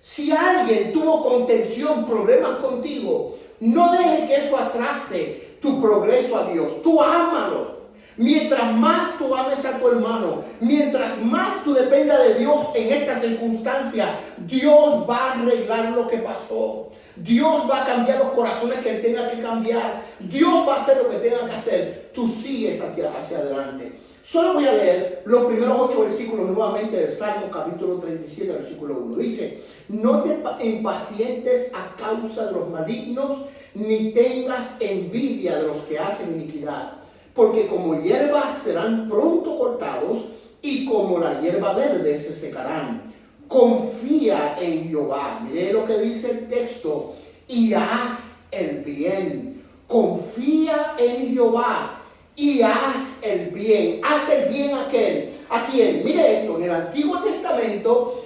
si alguien tuvo contención, problemas contigo, no dejes que eso atrase tu progreso a Dios. Tú ámalo. Mientras más tú ames a tu hermano, mientras más tú dependas de Dios en esta circunstancia, Dios va a arreglar lo que pasó. Dios va a cambiar los corazones que Él tenga que cambiar. Dios va a hacer lo que tenga que hacer. Tú sigues hacia adelante. Solo voy a leer los primeros 8 versículos nuevamente del Salmo capítulo 37, versículo 1. Dice: no te impacientes a causa de los malignos, ni tengas envidia de los que hacen iniquidad. Porque como hierba serán pronto cortados, y como la hierba verde se secarán. Confía en Jehová. Mire lo que dice el texto. Y haz el bien. Confía en Jehová y haz el bien. Haz el bien a quién. Mire esto, en el Antiguo Testamento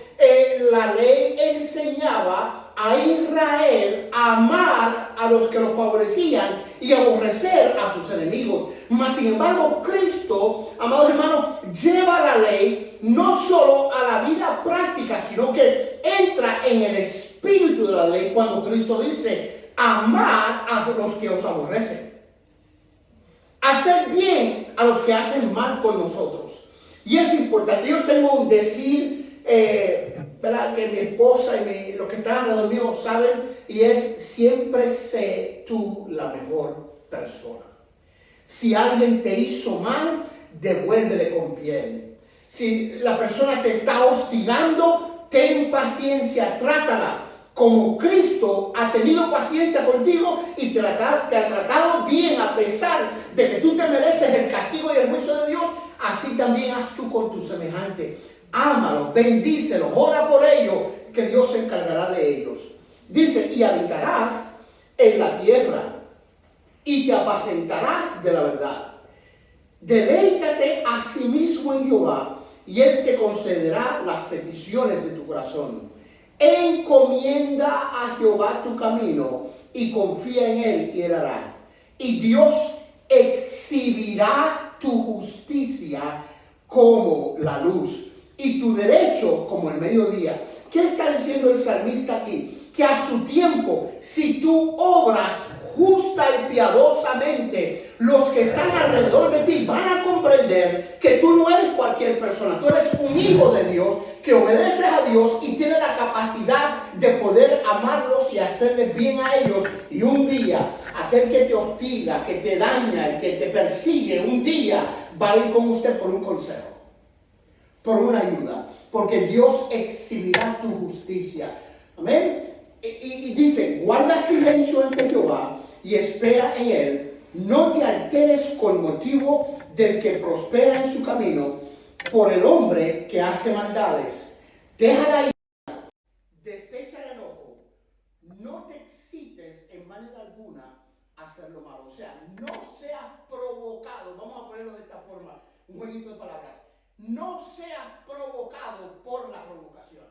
la ley enseñaba a Israel a amar a los que lo favorecían y aborrecer a sus enemigos. Mas sin embargo, Cristo, amados hermanos, lleva la ley no solo a la vida práctica, sino que entra en el espíritu de la ley cuando Cristo dice: amar a los que os aborrecen, hacer bien a los que hacen mal con nosotros. Y es importante. Yo tengo un decir, ¿verdad?, que mi esposa y los que están alrededor mío saben, y es: siempre sé tú la mejor persona. Si alguien te hizo mal, devuélvele con bien. Si la persona te está hostigando, ten paciencia, trátala como Cristo ha tenido paciencia contigo y te ha tratado bien a pesar de que tú te mereces el castigo y el juicio de Dios. Así también haz tú con tu semejante. Ámalos, bendícelos, ora por ellos, que Dios se encargará de ellos. Dice: y habitarás en la tierra y te apacentarás de la verdad. Deleítate a sí mismo en Jehová, y Él te concederá las peticiones de tu corazón. Encomienda a Jehová tu camino y confía en Él, y Él hará. Y Dios exhibirá tu justicia como la luz y tu derecho como el mediodía. ¿Qué está diciendo el salmista aquí? Que a su tiempo, si tú obras justa y piadosamente, los que están alrededor de ti van a comprender que tú no eres cualquier persona. Tú eres un hijo de Dios que obedeces a Dios y tienes la capacidad de poder amarlos y hacerles bien a ellos. Y un día, aquel que te hostiga, que te daña, el que te persigue, un día va a ir con usted por un consejo, por una ayuda, porque Dios exhibirá tu justicia. Amén. Y dice: guarda silencio ante Jehová y espera en Él. No te alteres con motivo del que prospera en su camino, por el hombre que hace maldades. Deja la ira, desecha el enojo, no te excites en manera alguna a hacer lo malo. O sea, no seas provocado. Vamos a ponerlo de esta forma, un jueguito de palabras. No seas provocado por la provocación.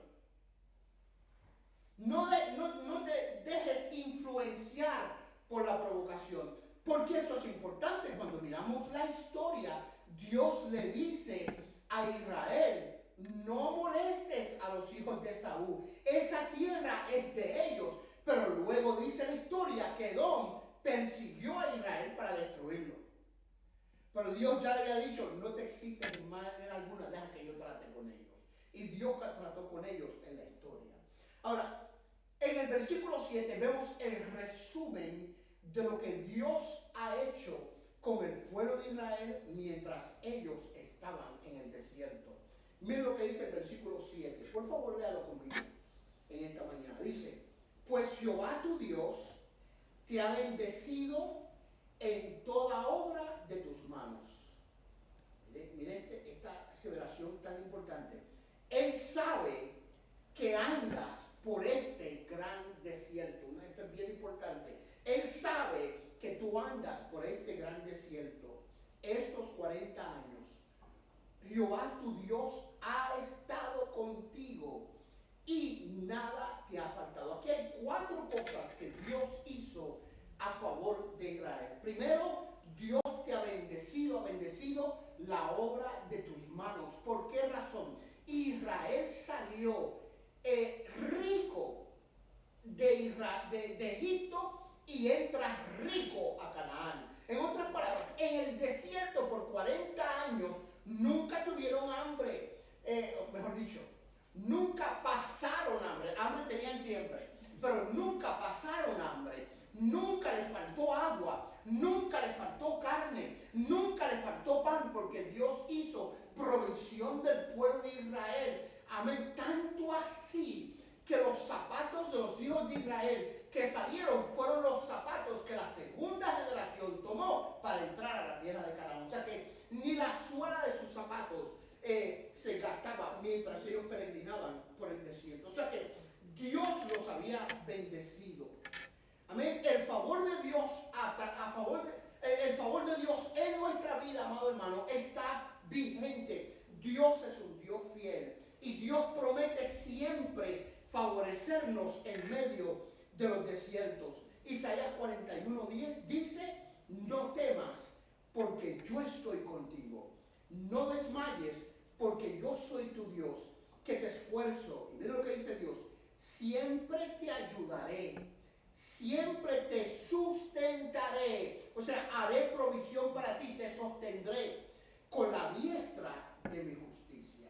No te dejes influenciar por la provocación. Porque esto es importante. Cuando miramos la historia, Dios le dice a Israel: no molestes a los hijos de Saúl. Esa tierra es de ellos. Pero luego dice la historia que Edom persiguió a Israel para destruirlo. Pero Dios ya le había dicho: no te excites de manera alguna, deja que yo trate con ellos. Y Dios trató con ellos en la historia. Ahora, en el versículo 7 vemos el resumen de lo que Dios ha hecho con el pueblo de Israel mientras ellos estaban en el desierto. Miren lo que dice el versículo 7. Por favor, léalo conmigo en esta mañana. Dice: pues Jehová tu Dios te ha bendecido en toda obra de tus manos. Mire esta aseveración tan importante. Él sabe que andas por este gran desierto. Esto es bien importante. Él sabe que tú andas por este gran desierto estos 40 años. Jehová tu Dios ha estado contigo y nada te ha faltado. Aquí hay 4 cosas que Dios hizo a favor de Israel. Primero, Dios te ha bendecido la obra de tus manos. ¿Por qué razón? Israel salió rico de Egipto y entra rico a Canaán. En otras palabras, en el desierto por 40 años nunca tuvieron hambre, mejor dicho, nunca pasaron hambre. Hambre tenían siempre, pero nunca pasaron hambre. Nunca les faltó agua, nunca les faltó carne, nunca les faltó pan, porque Dios hizo provisión del pueblo de Israel. Amén. Tanto así que los zapatos de los hijos de Israel que salieron fueron los zapatos que la segunda generación tomó para entrar a la tierra de Canaán. O sea que ni la suela de sus zapatos se gastaba mientras ellos peregrinaban por el desierto. O sea que Dios los había bendecido. Amén. El favor de Dios el favor de Dios en nuestra vida, amado hermano, está vigente. Dios es un Dios fiel y Dios promete siempre favorecernos en medio de los desiertos. Isaías 41:10 dice: no temas, porque yo estoy contigo. No desmayes, porque yo soy tu Dios, que te esfuerzo. Y mira lo que dice Dios: siempre te ayudaré, siempre te sustentaré. O sea, haré provisión para ti, te sostendré con la diestra de mi justicia.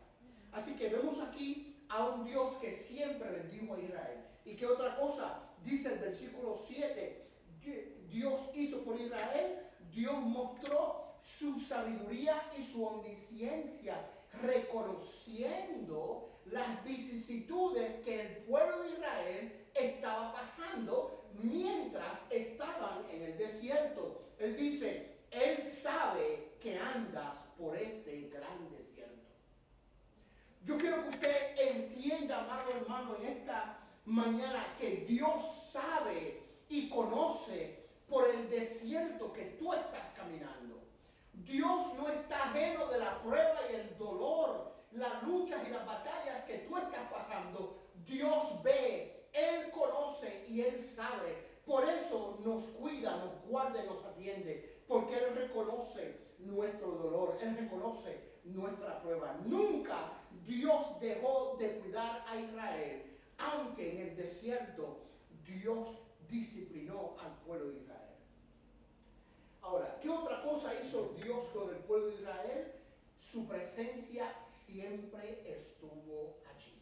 Así que vemos aquí a un Dios que siempre bendijo a Israel. ¿Y qué otra cosa? Dice el versículo 7, Dios hizo por Israel, Dios mostró su sabiduría y su omnisciencia, reconociendo las vicisitudes que el pueblo de Israel estaba pasando mientras estaban en el desierto. Él dice: Él sabe que andas por este gran desierto. Yo quiero que usted entienda, amado hermano, en esta mañana, que Dios sabe y conoce por el desierto que tú estás caminando. Dios no está ajeno de la prueba y el dolor, las luchas y las batallas que tú estás pasando. Dios ve, Él conoce y Él sabe. Por eso nos cuida, nos guarda y nos atiende, porque Él reconoce nuestro dolor, Él reconoce nuestra prueba. Nunca Dios dejó de cuidar a Israel, aunque en el desierto Dios disciplinó al pueblo de Israel. Ahora, ¿qué otra cosa hizo Dios con el pueblo de Israel? Su presencia siempre estuvo allí.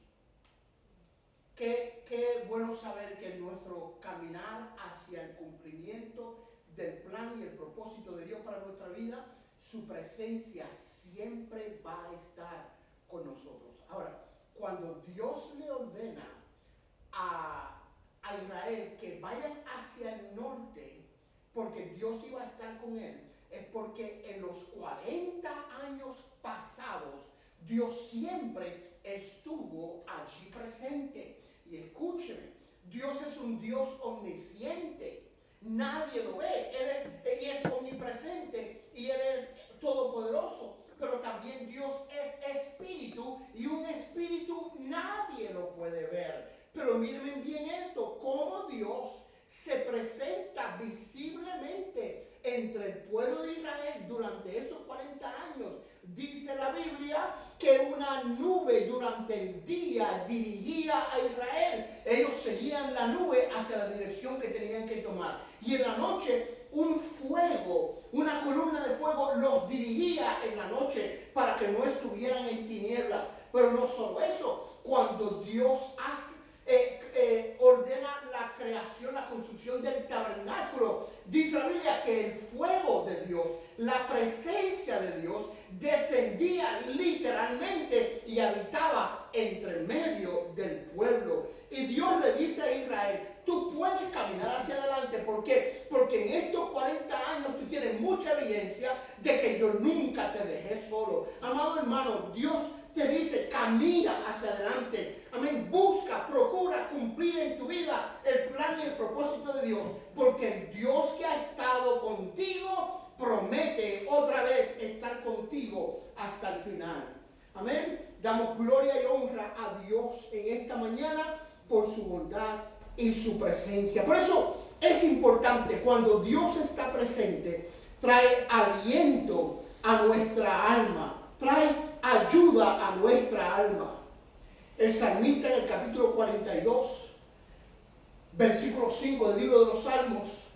Qué bueno saber que en nuestro caminar hacia el cumplimiento del plan y el propósito de Dios para nuestra vida, su presencia siempre va a estar con nosotros. Ahora, cuando Dios le ordena a Israel que vayan hacia el norte, porque Dios iba a estar con él, es porque en los 40 años pasados Dios siempre estuvo allí presente. Y escúcheme, Dios es un Dios omnisciente, nadie lo ve, Él es omnipresente y Él es todopoderoso, pero también Dios es espíritu, y un espíritu nadie lo puede ver. Pero miren bien esto, cómo Dios se presenta visiblemente entre el pueblo de Israel durante esos 40 años. Dice la Biblia que una nube durante el día dirigía a Israel. Ellos seguían la nube hacia la dirección que tenían que tomar. Y en la noche un fuego, una columna de fuego los dirigía en la noche para que no estuvieran en tinieblas. Pero no solo eso, cuando Dios ordena la creación, la construcción del tabernáculo, dice la Biblia que el fuego de Dios, la presencia de Dios, descendía literalmente y habitaba entre medio del pueblo. Y Dios le dice a Israel: tú puedes caminar hacia adelante. ¿Por qué? Porque en estos 40 años tú tienes mucha evidencia de que yo nunca te dejé solo. Amado hermano, Dios te dice: camina hacia adelante. Amén. Busca, procura cumplir en tu vida el plan y el propósito de Dios, porque el Dios que ha estado contigo promete otra vez estar contigo hasta el final. Amén. Damos gloria y honra a Dios en esta mañana por su bondad y su presencia. Por eso, es importante. Cuando Dios está presente, trae aliento a nuestra alma, trae ayuda a nuestra alma. El salmista en el capítulo 42, versículo 5 del libro de los Salmos,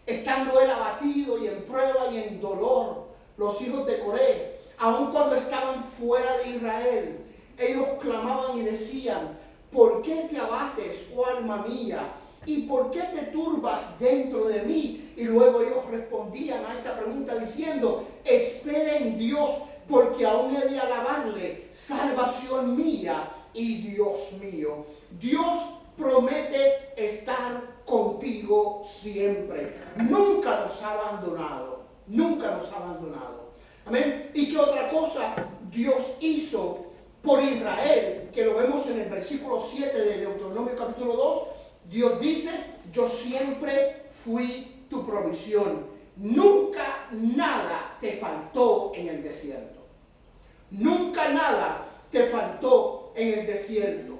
estando él abatido y en prueba y en dolor, los hijos de Coré, aun cuando estaban fuera de Israel, ellos clamaban y decían: ¿por qué te abates, oh alma mía? ¿Y por qué te turbas dentro de mí? Y luego ellos respondían a esa pregunta diciendo: espera en Dios, porque aún he de alabarle, salvación mía y Dios mío. Dios promete estar contigo siempre. Nunca nos ha abandonado. Nunca nos ha abandonado. Amén. ¿Y qué otra cosa Dios hizo por Israel? Que lo vemos en el versículo 7 de Deuteronomio capítulo 2. Dios dice: yo siempre fui tu provisión. Nunca nada te faltó en el desierto. Nunca nada te faltó en el desierto.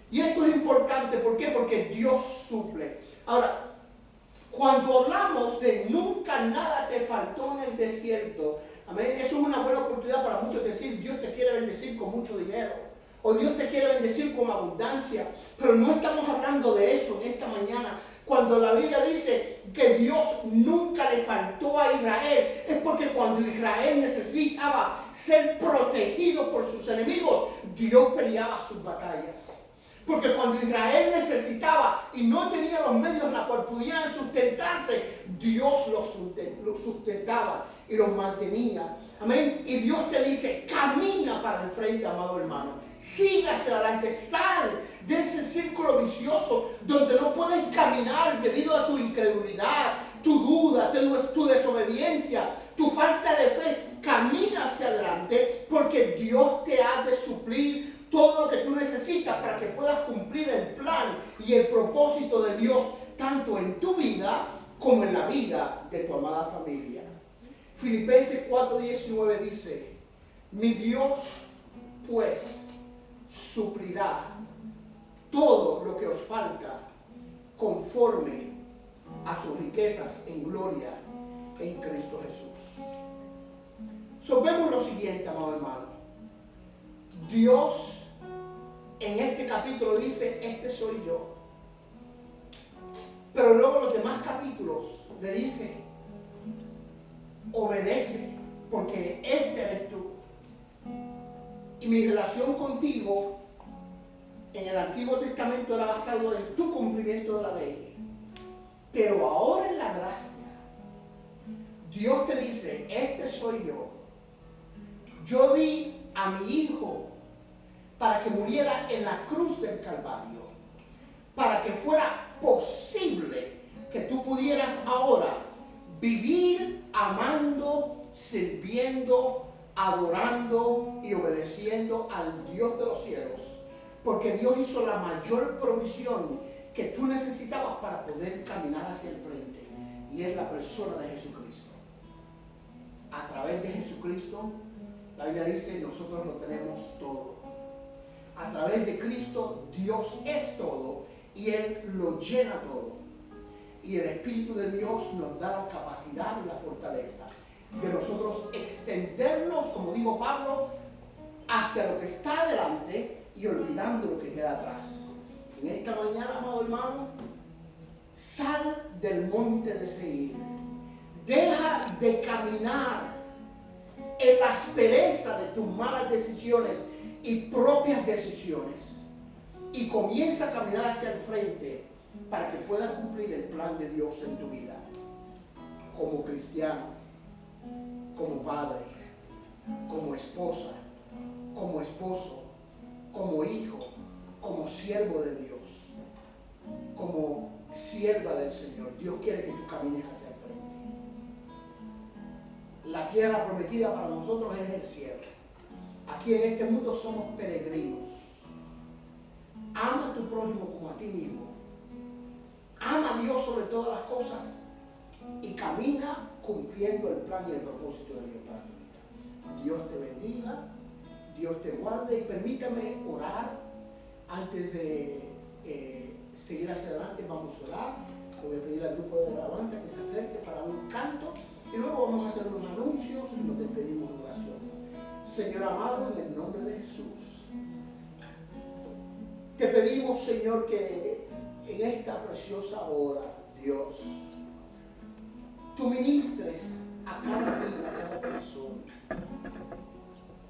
Y esto es importante. ¿Por qué? Porque Dios suple. Ahora, cuando hablamos de nunca nada te faltó en el desierto, amén, eso es una buena oportunidad para muchos decir: Dios te quiere bendecir con mucho dinero, o Dios te quiere bendecir con abundancia. Pero no estamos hablando de eso en esta mañana. Cuando la Biblia dice que Dios nunca le faltó a Israel, es porque cuando Israel necesitaba ser protegido por sus enemigos, Dios peleaba sus batallas. Porque cuando Israel necesitaba y no tenía los medios en los cuales pudieran sustentarse, Dios los sustentaba y los mantenía. Amén. Y Dios te dice: camina para el frente, amado hermano. Sigue hacia adelante. Sal de ese círculo vicioso donde no puedes caminar debido a tu incredulidad, tu duda, tu desobediencia, tu falta de fe. Camina hacia adelante, porque Dios te ha de suplir todo lo que tú necesitas para que puedas cumplir el plan y el propósito de Dios, tanto en tu vida como en la vida de tu amada familia. Filipenses 4:19 dice: mi Dios pues suplirá todo lo que os falta conforme a sus riquezas en gloria en Cristo Jesús. Vemos lo siguiente, amado hermano. Dios en este capítulo dice: este soy yo. Pero luego los demás capítulos le dice: obedece, porque este eres tú. Y mi relación contigo en el Antiguo Testamento era basado en tu cumplimiento de la ley. Pero ahora en la gracia, Dios te dice: este soy yo. Yo di a mi Hijo para que muriera en la cruz del Calvario, para que fuera posible que tú pudieras ahora vivir amando, sirviendo, adorando y obedeciendo al Dios de los cielos, porque Dios hizo la mayor provisión que tú necesitabas para poder caminar hacia el frente, y es la persona de Jesucristo. A través de Jesucristo, la Biblia dice: nosotros lo tenemos todo. A través de Cristo, Dios es todo y Él lo llena todo. Y el Espíritu de Dios nos da la capacidad y la fortaleza de nosotros extendernos, como dijo Pablo, hacia lo que está adelante y olvidando lo que queda atrás. En esta mañana, amado hermano, sal del monte de Seir. Deja de caminar en la aspereza de tus malas decisiones y propias decisiones, y comienza a caminar hacia el frente para que puedas cumplir el plan de Dios en tu vida, como cristiano, como padre, como esposa, como esposo, como hijo, como siervo de Dios, como sierva del Señor. Dios quiere que tú camines hacia el frente. La tierra prometida para nosotros es el cielo. Aquí en este mundo somos peregrinos. Ama a tu prójimo como a ti mismo. Ama a Dios sobre todas las cosas y camina cumpliendo el plan y el propósito de Dios para tu vida. Dios te bendiga, Dios te guarde, y permítame orar antes de seguir hacia adelante. Vamos a orar. Le voy a pedir al grupo de alabanza que se acerque para un canto y luego vamos a hacer unos anuncios y nos despedimos en oración. Señor amado, en el nombre de Jesús, te pedimos, Señor, que en esta preciosa hora, Dios, tú ministres a cada vida, a cada corazón.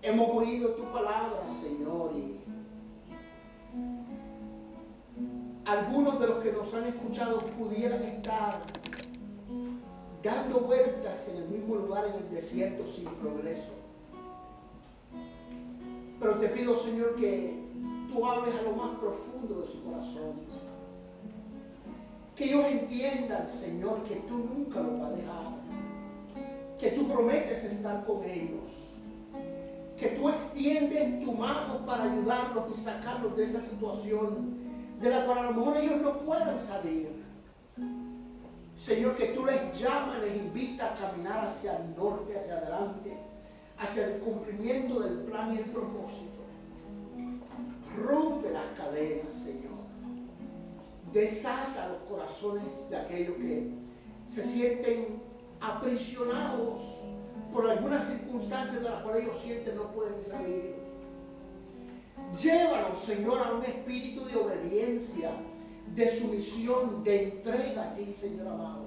Hemos oído tu palabra, Señor, y algunos de los que nos han escuchado pudieran estar dando vueltas en el mismo lugar en el desierto sin progreso. Pero te pido, Señor, que tú hables a lo más profundo de su corazón. Que ellos entiendan, Señor, que tú nunca los vas a dejar. Que tú prometes estar con ellos. Que tú extiendes tu mano para ayudarlos y sacarlos de esa situación de la cual a lo mejor ellos no puedan salir. Señor, que tú les llamas, les invitas a caminar hacia el norte, hacia adelante, hacia el cumplimiento del plan y el propósito. Rompe las cadenas, Señor. Desata los corazones de aquellos que se sienten aprisionados por algunas circunstancias de las cuales ellos sienten no pueden salir. Llévanos, Señor, a un espíritu de obediencia, de sumisión, de entrega a ti, Señor amado.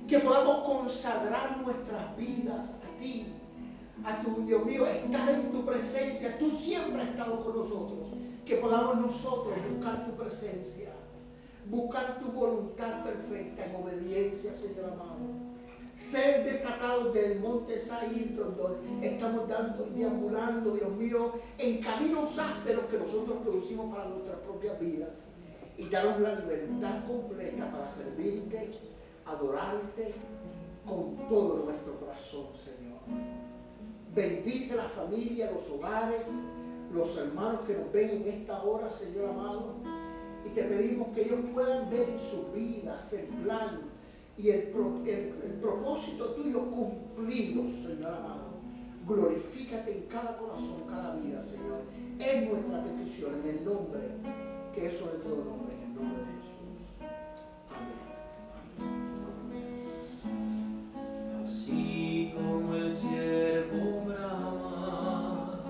Que podamos consagrar nuestras vidas a ti, a tu, Dios mío, estar en tu presencia. Tú siempre has estado con nosotros. Que podamos nosotros buscar tu presencia, buscar tu voluntad perfecta en obediencia, Señor amado. Ser desatados del monte Saír, donde estamos dando y deambulando, Dios mío, en caminos ásperos que nosotros producimos para nuestras propias vidas. Y danos la libertad completa para servirte, adorarte con todo nuestro corazón, Señor. Bendice la familia, los hogares, los hermanos que nos ven en esta hora, Señor amado. Y te pedimos que ellos puedan ver en sus vidas el plan y el propósito tuyo cumplido, Señor amado. Glorifícate en cada corazón, cada vida, Señor. Es nuestra petición, en el nombre que es sobre todo nombre, en el nombre de Jesús. Amén. Así como el ciervo brama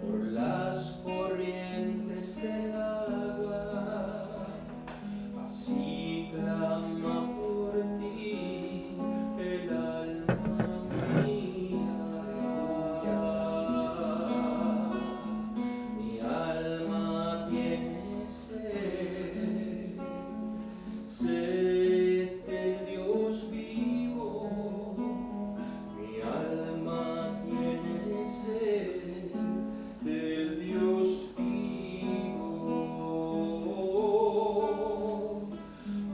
por las corrientes del agua, así clama por ti el alma mía. Mi alma tiene sed, sed del Dios vivo. Mi alma tiene sed del Dios vivo.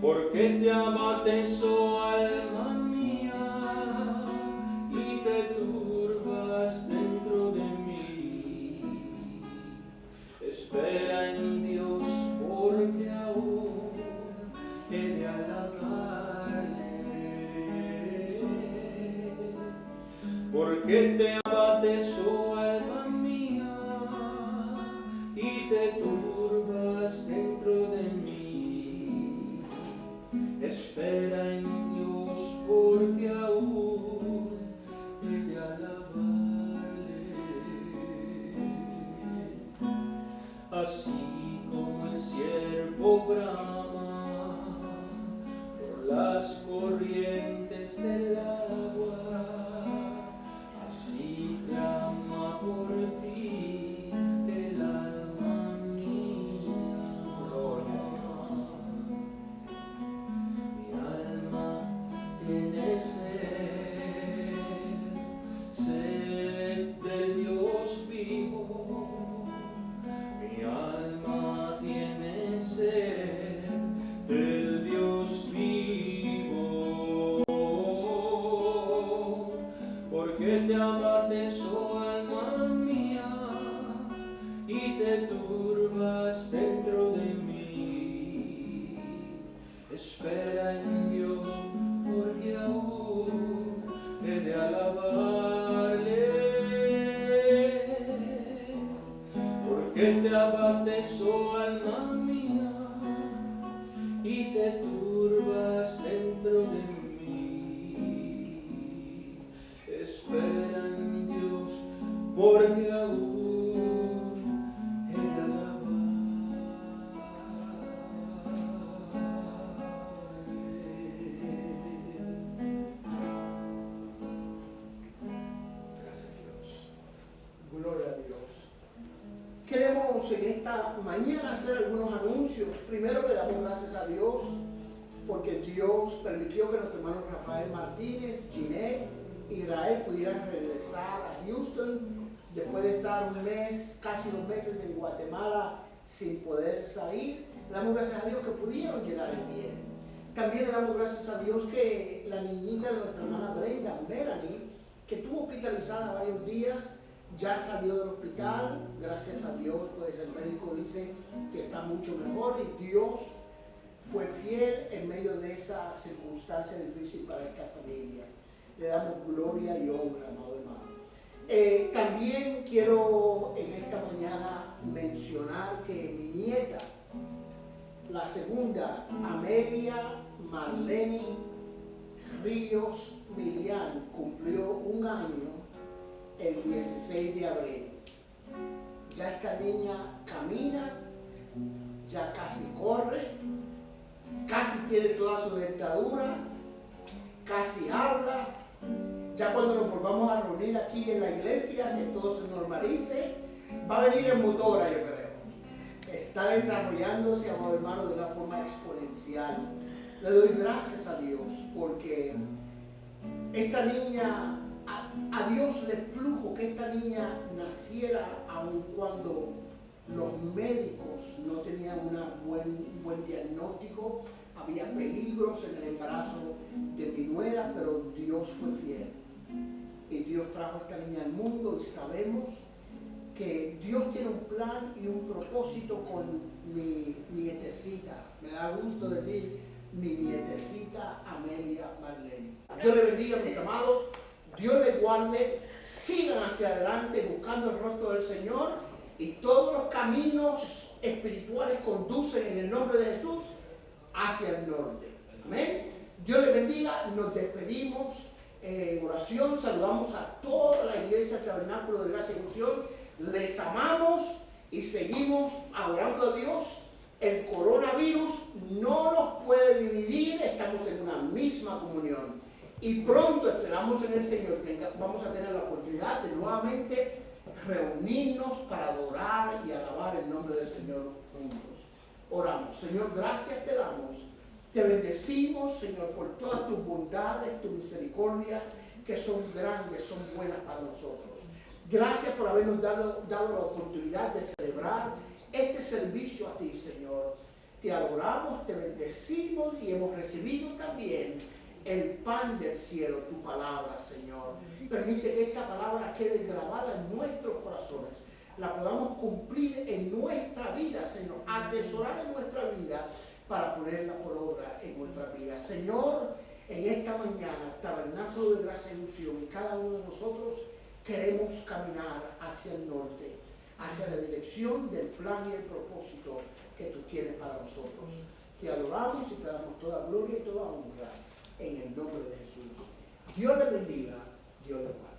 ¿Por qué te abates, oh alma mía, y te turbas dentro de mí? Espera en Dios, porque aún he de alabarle. ¿Por qué te abates, oh alma mía, y te turbas dentro de mí? Espera en Dios, porque aún he de alabarle. Así como el ciervo brama por las corrientes del agua, así clama por ti el alma mía. Gloria a Dios. Mi alma tiene sed, sed del Dios vivo. Mi alma tiene sed del Dios vivo. ¿Por qué te abates, oh alma mía, y te turbas dentro de mí? Espera en Dios, porque aún he de alabarle. ¿Por qué te abates, oh alma mía, y te turbas dentro de mí. Espera en Dios, porque aún Él Gracias, Dios. Gloria a Dios. Queremos en esta mañana hacer algunos anuncios. Primero le damos gracias a Dios porque Dios permitió que nuestro hermano Rafael Martínez, Ginette y Israel pudieran regresar a Houston después de estar un mes, casi 2 meses en Guatemala sin poder salir. Le damos gracias a Dios que pudieron llegar bien. También le damos gracias a Dios que la niñita de nuestra hermana Brenda, Melanie, que estuvo hospitalizada varios días, ya salió del hospital. Gracias a Dios, pues el médico dice que está mucho mejor y Dios fue fiel en medio de esa circunstancia difícil para esta familia. Le damos gloria y honra, amado hermano. También quiero en esta mañana mencionar que mi nieta, la segunda, Amelia Marlene Ríos Milián, cumplió 1 año el 16 de abril. Ya esta niña camina, ya casi corre, casi tiene toda su dentadura, casi habla. Ya cuando nos volvamos a reunir aquí en la iglesia, que todo se normalice, va a venir en motora, yo creo. Está desarrollándose, amado hermano, de una forma exponencial. Le doy gracias a Dios porque esta niña, a Dios le plujo que esta niña naciera aun cuando los médicos no tenían un buen diagnóstico. Había peligros en el embarazo de mi nuera, pero Dios fue fiel. Y Dios trajo a esta niña al mundo y sabemos que Dios tiene un plan y un propósito con mi nietecita. Me da gusto decir mi nietecita Amelia Marlene. Dios le bendiga, mis amados. Dios les guarde. Sigan hacia adelante buscando el rostro del Señor y todos los caminos espirituales conducen en el nombre de Jesús hacia el norte. Amén. Dios les bendiga. Nos despedimos en oración. Saludamos a toda la iglesia Tabernáculo de Gracia y Unción. Les amamos y seguimos adorando a Dios. El coronavirus no nos puede dividir. Estamos en una misma comunión. Y pronto esperamos en el Señor. Vamos a tener la oportunidad de nuevamente reunirnos para adorar y alabar el nombre del Señor juntos. Oramos. Señor, gracias te damos. Te bendecimos, Señor, por todas tus bondades, tus misericordias, que son grandes, son buenas para nosotros. Gracias por habernos dado la oportunidad de celebrar este servicio a ti, Señor. Te adoramos, te bendecimos y hemos recibido también el pan del cielo, tu palabra, Señor. Permite que esta palabra quede grabada en nuestros corazones, la podamos cumplir en nuestra vida, Señor, atesorar en nuestra vida para ponerla por obra en nuestra vida. Señor, en esta mañana, Tabernáculo de Gracia y Unción, y cada uno de nosotros queremos caminar hacia el norte, hacia la dirección del plan y el propósito que tú tienes para nosotros. Te adoramos y te damos toda gloria y toda honra en el nombre de Jesús. Dios le bendiga, Dios le guarde.